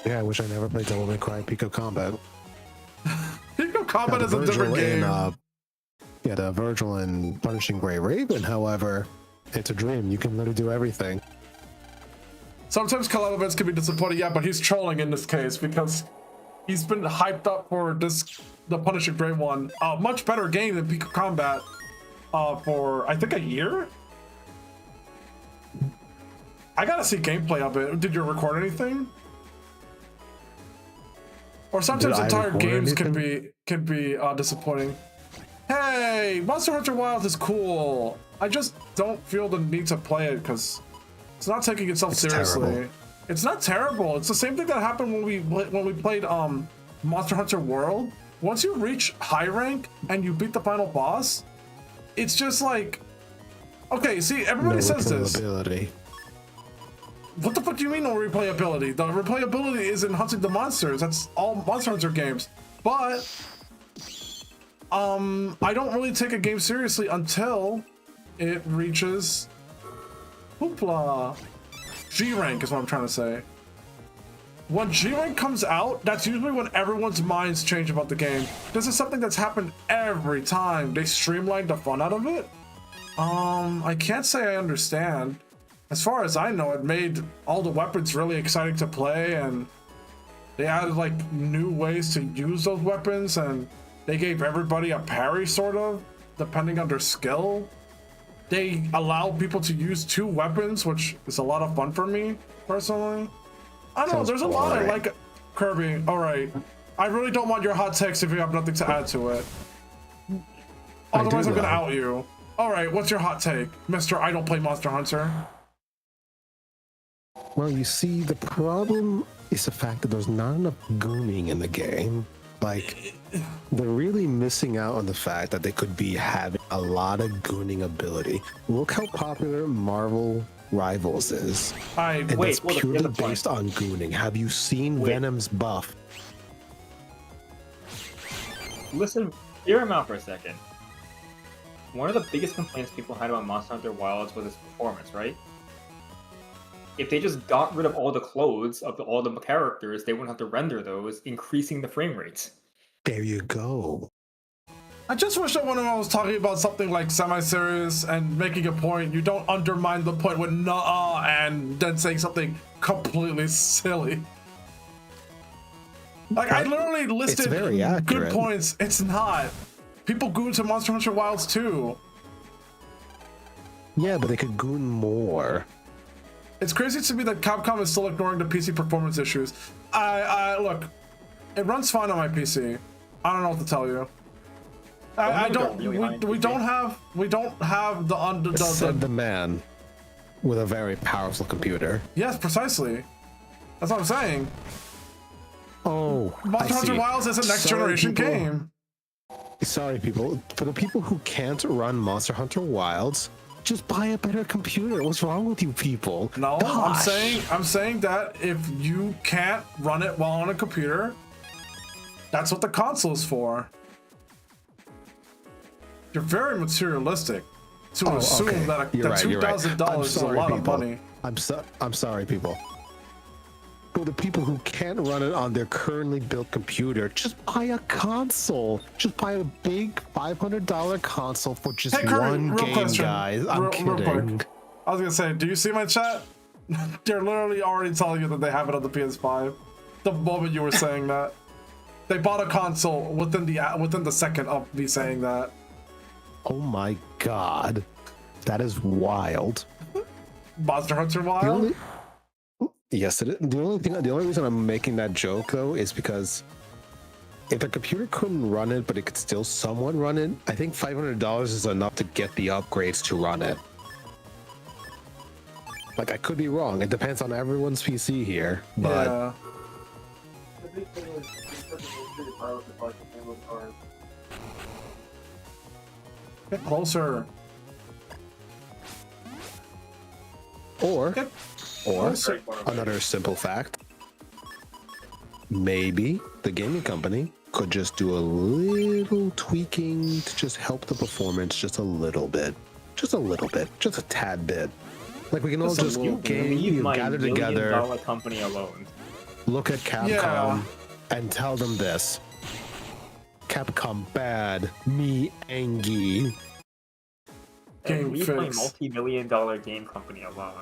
Yeah, I wish I never played Devil May Cry peak of combat. Peak of Combat is a different game. Yeah, the Virgil and Punishing Gray Raven, however, it's a dream. You can literally do everything. Sometimes collab events can be disappointing, yeah, but he's trolling in this case because he's been hyped up for the Punishing Gray one. A much better game than Peak of Combat for, I think, a year? I gotta see gameplay of it. Did you record anything? Or sometimes entire games can be disappointing. Hey, Monster Hunter Wilds is cool. I just don't feel the need to play it because it's not taking itself seriously. Terrible. It's not terrible. It's the same thing that happened when we played Monster Hunter World. Once you reach high rank and you beat the final boss, it's just like, okay, see, everybody says this. What the fuck do you mean no replayability? The replayability is in hunting the monsters. That's all Monster Hunter games. But I don't really take a game seriously until it reaches hoopla. G rank is what I'm trying to say. When G rank comes out, that's usually when everyone's minds change about the game. This is something that's happened every time. They streamlined the fun out of it. I can't say I understand. As far as I know, it made all the weapons really exciting to play, and they added like new ways to use those weapons, and They gave everybody a parry, sort of, depending on their skill. They allow people to use 2 weapons, which is a lot of fun for me, personally. I don't know, Sounds there's a lot I boring. like. Kirby, alright. I really don't want your hot takes if you have nothing to add to it. Otherwise, I'm gonna though. out you. Alright, what's your hot take, Mr. I don't play Monster Hunter? Well, you see, the problem is the fact that there's not enough gooning in the game. Like, they're really missing out on the fact that they could be having a lot of gooning ability. Look how popular Marvel Rivals is. And Wait, that's hold on, purely here's the point. based on gooning. Have you seen Wait. Venom's buff? Listen, hear him out for a second. One of the biggest complaints people had about Monster Hunter Wilds was its performance, right? If they just got rid of all the clothes of all the characters, they wouldn't have to render those, increasing the frame rates. There you go. I just wish that when I was talking about something like semi-serious and making a point, you don't undermine the point with "nuh-uh" and then saying something completely silly. Like, I literally listed very good accurate. points. It's not. People go into Monster Hunter Wilds too. Yeah, but they could goon more. It's crazy to me that Capcom is still ignoring the PC performance issues. I look, it runs fine on my PC. I don't know what to tell you. I don't. We don't have the Said the man with a very powerful computer. Yes, precisely. That's what I'm saying. Oh, Monster I Hunter see. Wilds is a next Sorry, generation people. game. Sorry, people. For the people who can't run Monster Hunter Wilds, just buy a better computer. What's wrong with you people? No, Gosh. I'm saying that if you can't run it while on a computer, that's what the console is for. You're very materialistic to assume okay. that You're right, you're right. $2,000 is a sorry, lot of people. money. I'm sorry, people. For the people who can't run it on their currently built computer, just buy a console. Just buy a big $500 console for just Hey, Kirby, one real game, question. guys. I'm Real kidding. quick. I was gonna say, do you see my chat? They're literally already telling you that they have it on the PS5. The moment you were saying that, they bought a console within the second of me saying that. Oh my god, that is wild. Monster Hunter The Wild. only, yes, it is. The only reason I'm making that joke though is because if the computer couldn't run it, but it could still somewhat run it, I think $500 is enough to get the upgrades to run it. Like, I could be wrong. It depends on everyone's PC here, but Yeah. Get closer. or Get or closer. another simple fact. Maybe the gaming company could just do a little tweaking to just help the performance just a little bit. Just a little bit. Just a tad bit. Like, we can all just Leave my gather $1 together, million company alone. look at Capcom, Yeah. and tell them this. Capcom bad, me angry. Game Leave my fix. multi-million-dollar game company alone.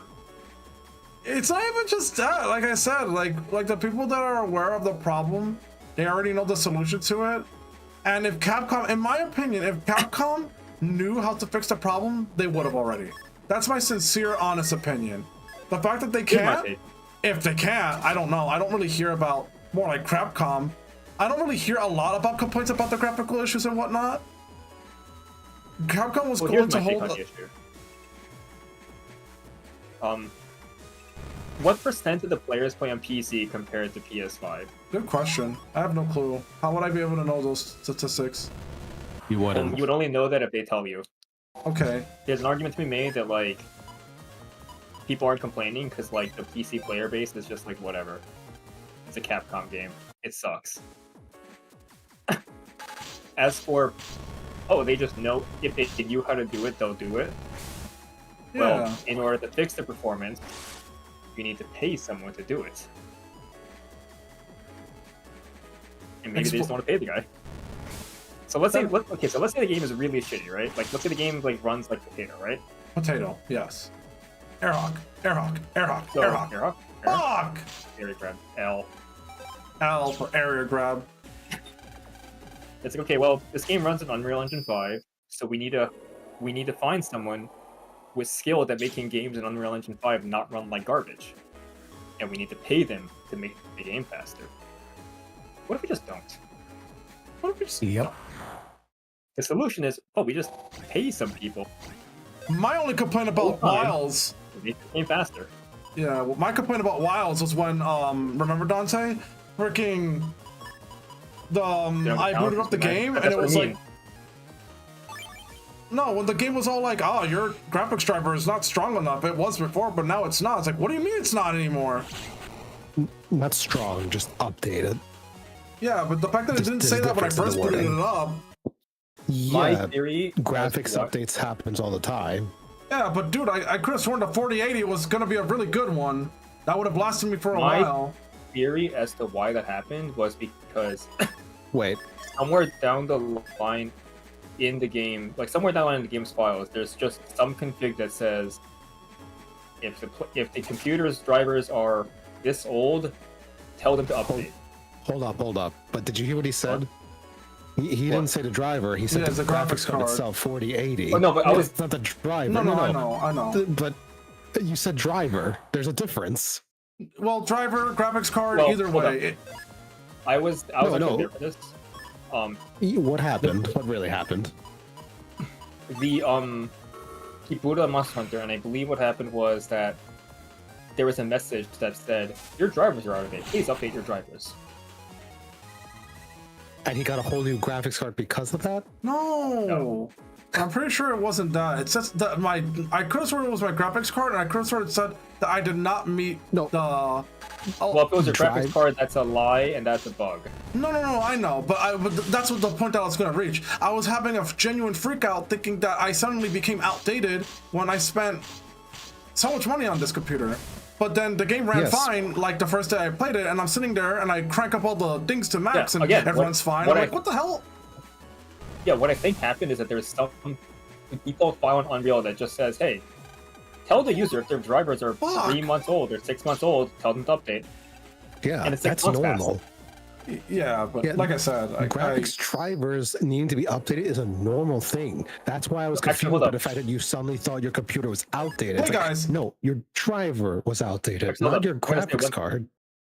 It's not even just that. Like I said, like the people that are aware of the problem, they already know the solution to it. And if Capcom, in my opinion, if Capcom knew how to fix the problem, they would have already. That's my sincere, honest opinion. The fact that they Here's my can't, take. if they can't, I don't know. I don't really hear about, more like Crapcom. I don't really hear a lot about complaints about the graphical issues and whatnot. Capcom was Well, going here's to my take hold. on the issue. What percent of the players play on PC compared to PS5? Good question. I have no clue. How would I be able to know those statistics? You You wouldn't. would only know that if they tell you. Okay. There's an argument to be made that, like, people aren't complaining because, like, the PC player base is just like, whatever. It's a Capcom game. It sucks. As for, oh, they just know if they knew how to do it, they'll do it. Yeah. Well, in order to fix the performance, you need to pay someone to do it. And maybe they just don't want to pay the guy. So let's say, so let's say the game is really shitty, right? Like, let's say the game like runs like potato, right? Potato. Yes. Airhawk. Airhawk. Airhawk. So, Airhawk. Airhawk, Fuck! area grab, L. L for area grab. It's like, okay, well, this game runs in Unreal Engine 5, so we need to find someone with skill at making games in Unreal Engine 5 not run like garbage, and we need to pay them to make the game faster. What if we just don't? What if we just Yep. The solution is, we just pay some people My only complaint about Full time. Wilds. to make the game faster. Yeah, well, my complaint about Wilds was when, remember Dante? Freaking, I booted up the game and it was like, no, when the game was all like, oh, your graphics driver is not strong enough. It was before, but now it's not. It's like, what do you mean it's not anymore? Not strong, just updated. Yeah, but the fact that it There's didn't say that when I difference in first the booted wording. it up. My Yeah, theory, graphics as to updates happens all the time. Yeah, but dude, I could have sworn the 4080 was gonna be a really good one. That would have lasted me for a while. theory as to why that happened was because Wait, somewhere down the line in the game, like somewhere down the line in the game's files, there's just some config that says if the computer's drivers are this old, tell them to update. hold up. But did you hear what he said? He didn't say the driver. He said Yeah, the the graphics graphics card card. itself, 4080. Oh, no, but I was- It's not the driver. No, I know. But you said driver. There's a difference. Well, driver, graphics card, Well, either hold way. I was No, actually no. there for this. What happened? What really happened? He booted up Monster Hunter, and I believe what happened was that there was a message that said, your drivers are out of date. Please update your drivers. And he got a whole new graphics card because of that? No. I'm pretty sure it wasn't that. It says that I could have sworn it was my graphics card, and I could have sworn it said that I did not meet No. the. Oh, Well, if it was your graphics Drive- card, that's a lie, and that's a bug. no, I know, but that's what the point that I was gonna reach. I was having a genuine freak out thinking that I suddenly became outdated when I spent so much money on this computer. But then the game ran Yes. fine, like the first day I played it, and I'm sitting there and I crank up all the things to max, Yeah, and again, everyone's fine. what I'm I- like, what the hell? Yeah, what I think happened is that there's some default file on Unreal that just says, hey, tell the user if their drivers are Fuck. 3 months old or 6 months old, tell them to update. Yeah, And it's 6 that's months normal. Yeah, but Yeah, like I said, Graphics drivers needing to be updated is a normal thing. That's why I was Actually, confused hold by up. the fact that you suddenly thought your computer was outdated. Hey, It's like, guys. no, your driver was outdated, Actually, hold not up. your I'm gonna say graphics one- card.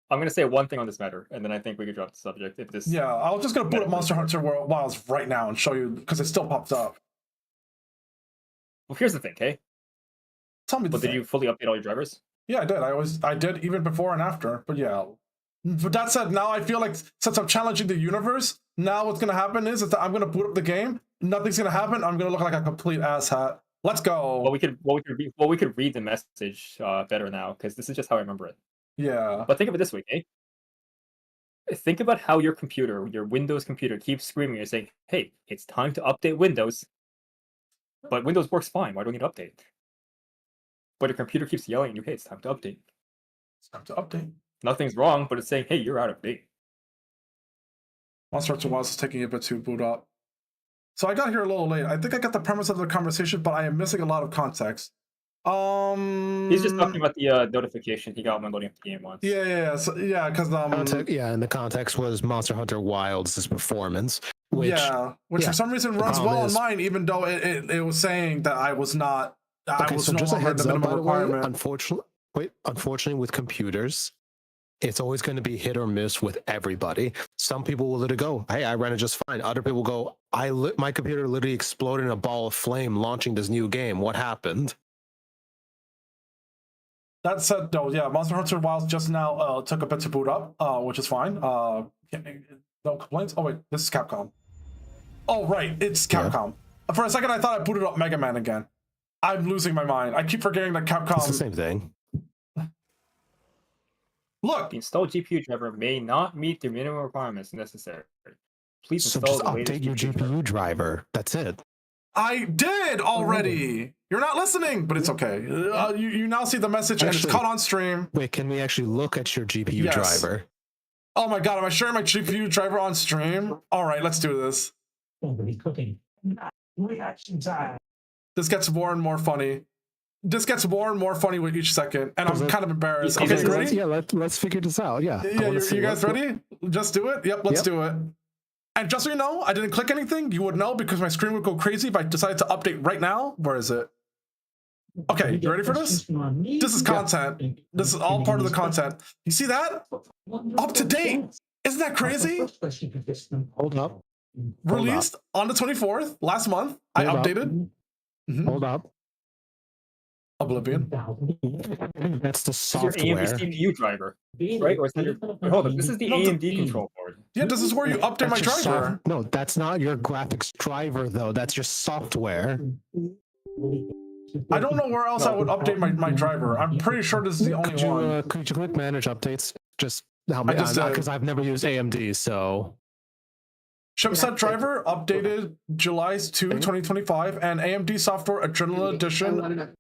I'm going to say one thing on this matter, and then I think we could drop the subject if this... yeah, I was just gonna put up Monster Hunter Wilds right now and show you because it still pops up. Well, here's the thing, okay? Tell me the But did thing. you fully update all your drivers? Yeah, I did. I did even before and after. But yeah. But that said, now I feel like since I'm challenging the universe, now what's gonna happen is that I'm gonna boot up the game. Nothing's gonna happen. I'm gonna look like a complete asshat. Let's go. Well, we could read the message better now, because this is just how I remember it. Yeah. But think of it this way, okay? Think about how your computer, your Windows computer, keeps screaming and saying, hey, it's time to update Windows. But Windows works fine. Why do we need to update? But your computer keeps yelling at you, hey, it's time to update. It's time to update. Nothing's wrong, but it's saying, hey, you're out of date. Monster Hunter Wilds is taking a bit to boot up. So I got here a little late. I think I got the premise of the conversation, but I am missing a lot of context. He's just talking about the notification he got when loading up the game once. Yeah. So, yeah, because Yeah, and the context was Monster Hunter Wilds' performance, which yeah, which yeah, for some reason the runs problem well is- on mine, even though it was saying that I was not. I okay, was so no just a longer heads the up, by minimum the way, requirement. unfortunately with computers, it's always going to be hit or miss with everybody. Some people will let it go. Hey, I ran it just fine. Other people go, my computer literally exploded in a ball of flame launching this new game. What happened? That said, though, yeah, Monster Hunter Wilds just now took a bit to boot up, which is fine. No complaints. Oh wait, this is Capcom. Oh right, it's Capcom. For a second, I thought I booted up Mega Man again. I'm losing my mind. I keep forgetting that It's the Capcom. same thing. Look, The installed GPU driver may not meet the minimum requirements necessary. Please So install just the latest update your GPU driver. GPU driver. That's it. I did already. You're not listening, but it's okay. You now see the message, and it's Actually- caught on stream. Wait, can we actually look at your GPU Yes. driver? Oh my god, am I sharing my GPU driver on stream? All right, let's do this. This gets more and more funny. This gets more and more funny with each second, and I'm kind of embarrassed. Okay, Okay, you ready? Yeah, let's figure this out. Yeah. I Yeah, wanna see you guys what- ready? Just do it? Yep, let's Yep. do it. And just so you know, I didn't click anything. You would know because my screen would go crazy if I decided to update right now. Where is it? Okay, you ready for this? This is content. This is all part of the content. You see that? Up to date. Isn't that crazy? Hold up. Released on the 24th, last month. I Hold up. updated. Mhm. Hold up. Oblivion. That's the This is your AMD software. CPU driver, right? Or is that your... Wait, hold on, this is the No, AMD control board. Yeah, this is where you update my That's your driver. No, that's not your graphics driver though. That's your software. I don't know where else I would update my driver. I'm pretty sure this is the only one. Could you click manage updates? Just help me I just did. because I've never used AMD, so Chipset driver updated July 2, 2025, and AMD software Adrenaline Edition.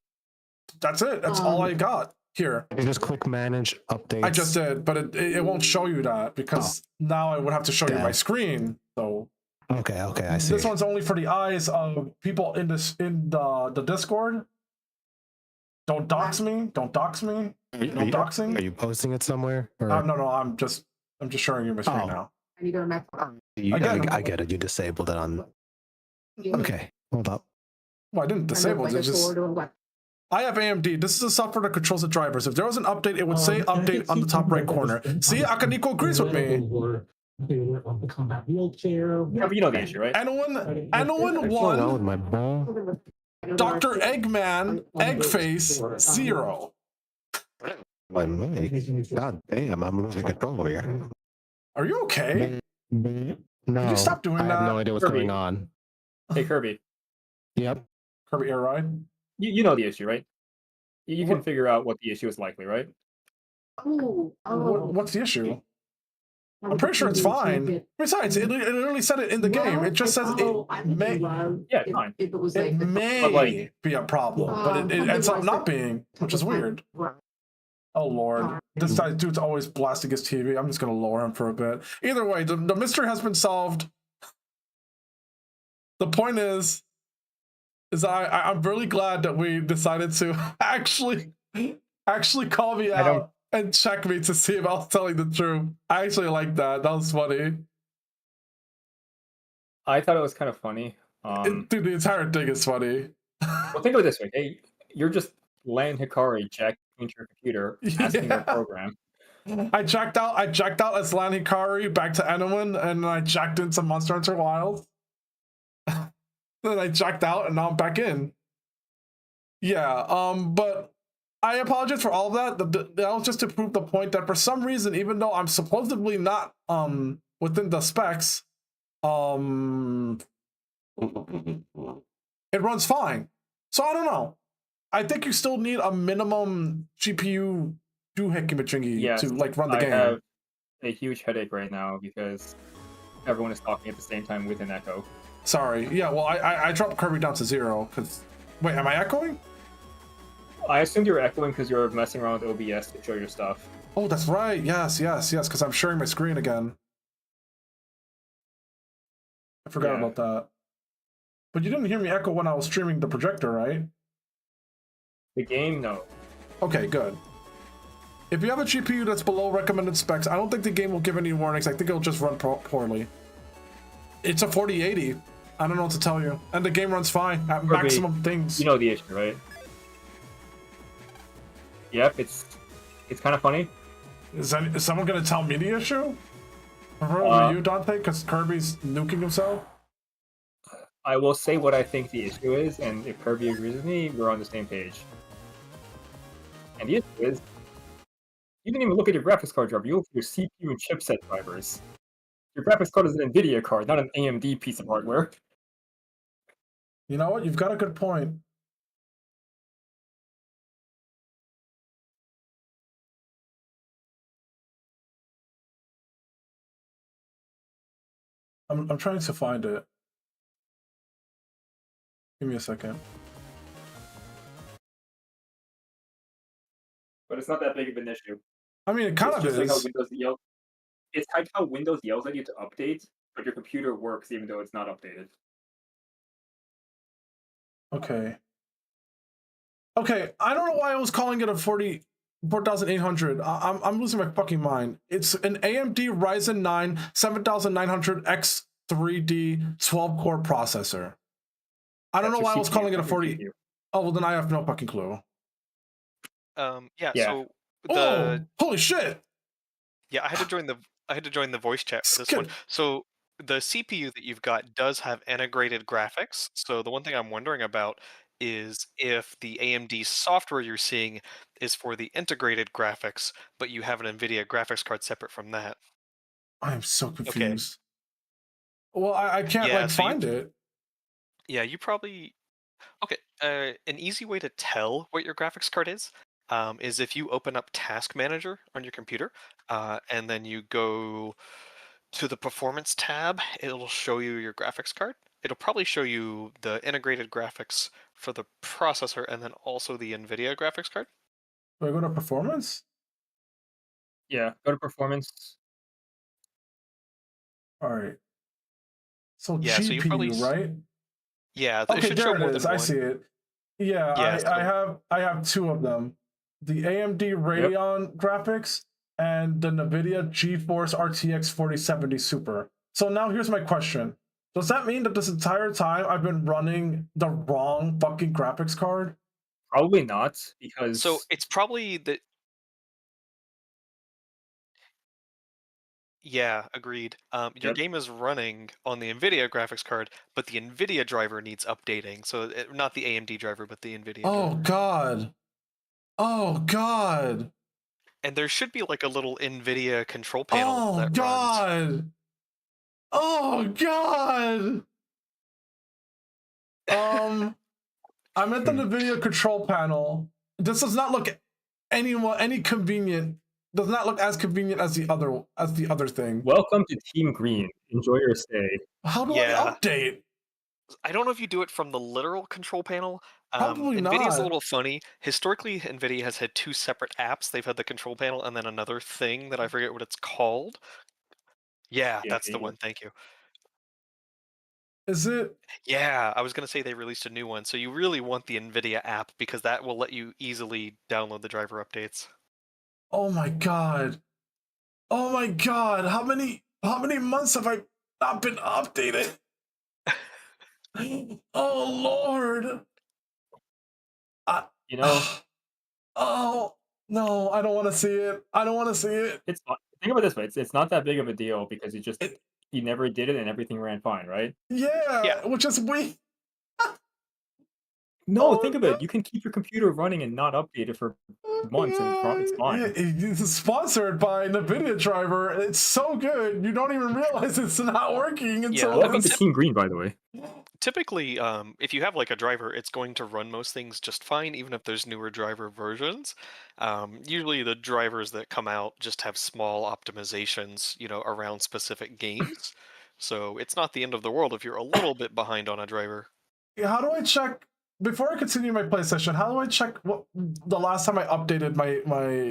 That's it. That's all I got here. you just click manage updates. I just did, but it won't show you that because now I would have to show you Damn. my screen. So Okay, I see. this one's only for the eyes of people in the Discord. Don't dox me. Don't dox me. No doxing. Are you posting it somewhere? Or... No. I'm just showing you my screen Oh. now. I get it. You disabled it on. Okay, hold up. Well, I didn't disable it. Just I have AMD. This is the software that controls the drivers. If there was an update, it would say update on the top right corner. See, Akaniko agrees with me. Yeah, but you know the issue, right? Enoen What's going on with my ball? Dr. Eggman, Eggface, 0. My mic. God damn, I'm losing control here. Are you okay? No. Could you stop doing I that? have no idea what's Kirby. going on. Hey, Kirby, Yep. Kirby Air Ride? you know the issue, right? You can What? figure out what the issue is likely, right? What's the issue? I'm pretty sure it's fine. Besides, it literally said it in the game. It just says it may, Yeah, it's fine. it may But, like- be a problem, but it ends up not being, which is weird. Oh lord, this dude's always blasting his TV. I'm just gonna lower him for a bit. Either way, the mystery has been solved. The point is I'm really glad that we decided to actually call me I don't- out and check me to see if I was telling the truth. I actually like that. That was funny. I thought it was kind of funny. Dude, the entire thing is funny. Well, think of it this way. Hey, you're just Lan Hikari jacking into your computer, asking your Yeah. program. I jacked out as Lan Hikari back to Enoen, and I jacked into Monster Hunter Wilds. Then I jacked out, and now I'm back in. Yeah, but I apologize for all of that. That was just to prove the point that for some reason, even though I'm supposedly not within the specs, it runs fine. So I don't know. I think you still need a minimum GPU doohickey Yes, to like run the I game. have a huge headache right now because everyone is talking at the same time with an echo. Sorry. Yeah, well, I dropped Kirby down to 0 because... Wait, am I echoing? I assumed you were echoing because you were messing around with OBS to show your stuff. Oh, that's right. Yes, because I'm sharing my screen again. I forgot Yeah. about that. But you didn't hear me echo when I was streaming the projector, right? The game, no. Okay, good. If you have a GPU that's below recommended specs, I don't think the game will give any warnings. I think it'll just run poorly. It's a 4080. I don't know what to tell you. And the game runs fine at Kirby, maximum things. You know the issue, right? Yep, it's kind of funny. Is someone going to tell me the issue? Over you, Dante? Because Kirby's nuking himself? I will say what I think the issue is, and if Kirby agrees with me, we're on the same page. And the issue is, you didn't even look at your graphics card driver, you look at your CPU and chipset drivers. Your graphics card is an NVIDIA card, not an AMD piece of hardware. You know what? You've got a good point. I'm trying to find it. Give me a second. But it's not that big of an issue. I mean, it kind of It's is. just like how Windows yells. It's like how Windows yells at you to update, but your computer works even though it's not updated. Okay. Okay, I don't know why I was calling it a 4800. I'm losing my fucking mind. It's an AMD Ryzen 9 7900X 3D 12-core processor. I don't That's know your why I was CPU, calling it a not your 40. GPU. Oh, well, then I have no fucking clue. Yeah. Yeah. So Oh, holy shit! I had to join the voice chat for this one. Skip. So the CPU that you've got does have integrated graphics. So the one thing I'm wondering about is if the AMD software you're seeing is for the integrated graphics, but you have an NVIDIA graphics card separate from that. I am so Okay. confused. Well, I can't Yeah, like so find it. Yeah, you probably okay. An easy way to tell what your graphics card is if you open up Task Manager on your computer, and then you go to the Performance tab. It'll show you your graphics card. It'll probably show you the integrated graphics for the processor, and then also the NVIDIA graphics card. Do I go to performance? Yeah, go to performance. All right. So Yeah, so you probably GPU, right? yeah. It Okay, should show there more it than is. I one. see it. Yeah, Yeah, I have two of them. The AMD Radeon graphics and the NVIDIA GeForce RTX 4070 Super. So now here's my question. Does that mean that this entire time I've been running the wrong fucking graphics card? Probably not, because So it's probably the Yeah, agreed. Your Yep. game is running on the NVIDIA graphics card, but the NVIDIA driver needs updating. So not the AMD driver, but the NVIDIA Oh driver. god. Oh god. And there should be like a little NVIDIA control panel Oh that runs. god. Oh god. I'm at the NVIDIA control panel. This does not look any convenient. Does not look as convenient as the other thing. welcome to Team Green. Enjoy your stay. How do Yeah. I update? I don't know if you do it from the literal control panel. Probably NVIDIA's a not. little funny. Historically, NVIDIA has had two separate apps. They've had the control panel and then another thing that I forget what it's called. Yeah, that's the okay. one. Thank you. Is it? Yeah, I was going to say they released a new one. So you really want the NVIDIA app because that will let you easily download the driver updates. Oh my god. Oh my god. How many months have I not been updated? Oh lord. You know, Oh no, I don't want to see it. I don't want to see it. it's not, think about it this way. It's not that big of a deal because It- you never did it and everything ran fine, right? Yeah, which is weak. No, Oh, think of it. You can keep your computer running and not update it for months, and it's fine. Yeah, it's sponsored by NVIDIA driver. It's so good, you don't even realize it's not working until Welcome to Team Green, by the way. Typically, if you have like a driver, it's going to run most things just fine, even if there's newer driver versions. Usually, the drivers that come out just have small optimizations, around specific games. So it's not the end of the world if you're a little bit behind on a driver. How do I check before I continue my play session? How do I check what the last time I updated my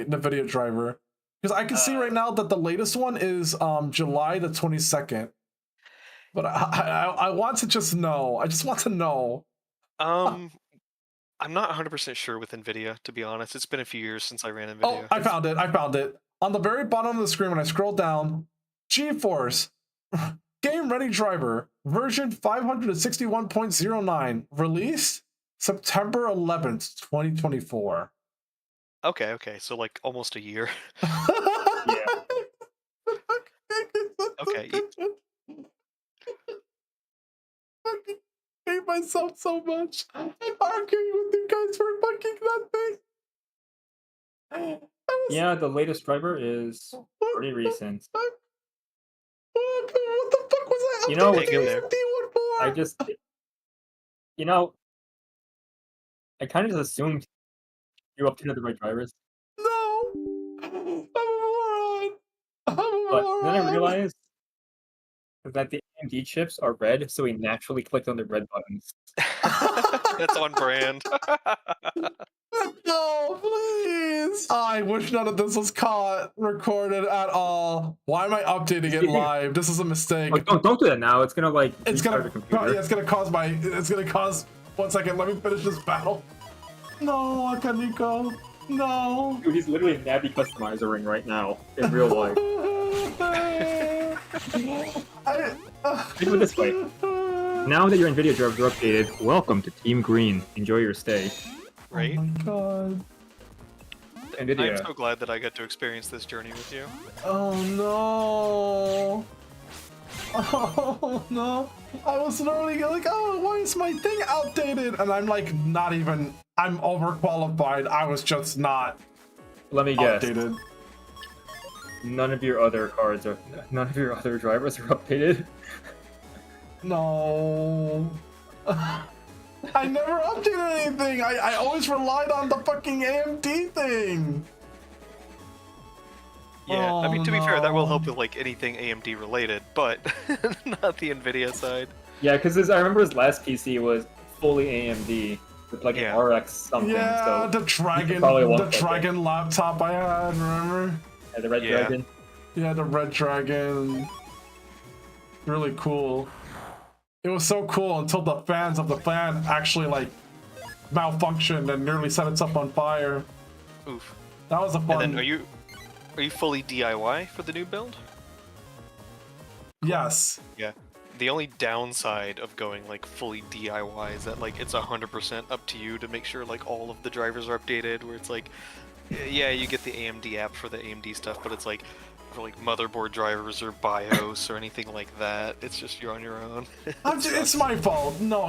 NVIDIA driver? Because I can see right now that the latest one is July the 22nd. But I want to just know. I just want to know. I'm not 100% sure with NVIDIA, to be honest. It's been a few years since I ran NVIDIA. Oh, I found it. I found it. On the very bottom of the screen, when I scroll down, GeForce Game Ready Driver version 561.09 released September 11th, 2024. Okay, so like almost a year. Yeah. Okay. I hate myself so much. I'm arguing with you guys for fucking nothing. Yeah, the latest driver is pretty recent. What the fuck was I You know, updating the there. AMD one for? I just, I kind of just assumed you updated the right drivers, No! I'm a moron! I'm a but moron! then I realized that the AMD chips are red, so we naturally clicked on the red buttons. That's on brand. No, please! I wish none of this was recorded at all. Why am I updating it live? This is a mistake. Oh, don't do that now. It's gonna It's restart gonna, the computer. yeah, it's gonna cause 1 second, let me finish this battle. No, Akaniko. No. Dude, he's literally Navi customizer right now in real life. Think of it this way. Now that your NVIDIA drivers are updated, welcome to Team Green. Enjoy your stay. Right? Oh my god. NVIDIA. I'm so glad that I got to experience this journey with you. Oh no. Oh no. I was literally like, oh, why is my thing outdated? And I'm like, not even, I'm overqualified. I was just not Let me guess. updated. None of your other drivers are updated. No. I never updated anything. I always relied on the fucking AMD thing. Yeah, I mean, Oh, to be fair, that will no. help with like anything AMD related, but not the Nvidia side. Yeah, because I remember his last PC was fully AMD with like Yeah. an RX something. Yeah, so the dragon, probably won't the update. dragon laptop I had, remember? the Red Yeah. Dragon. Yeah, the red dragon. Really cool. It was so cool until the fans of the fan actually like malfunctioned and nearly set itself on fire. Oof. That was a fun. And then are you fully DIY for the new build? Yes. Yeah. The only downside of going like fully DIY is that like it's 100% up to you to make sure like all of the drivers are updated. Where it's like, yeah, you get the AMD app for the AMD stuff, but it's like for like motherboard drivers or BIOS or anything like that, it's just you're on your own. It's my fault. No,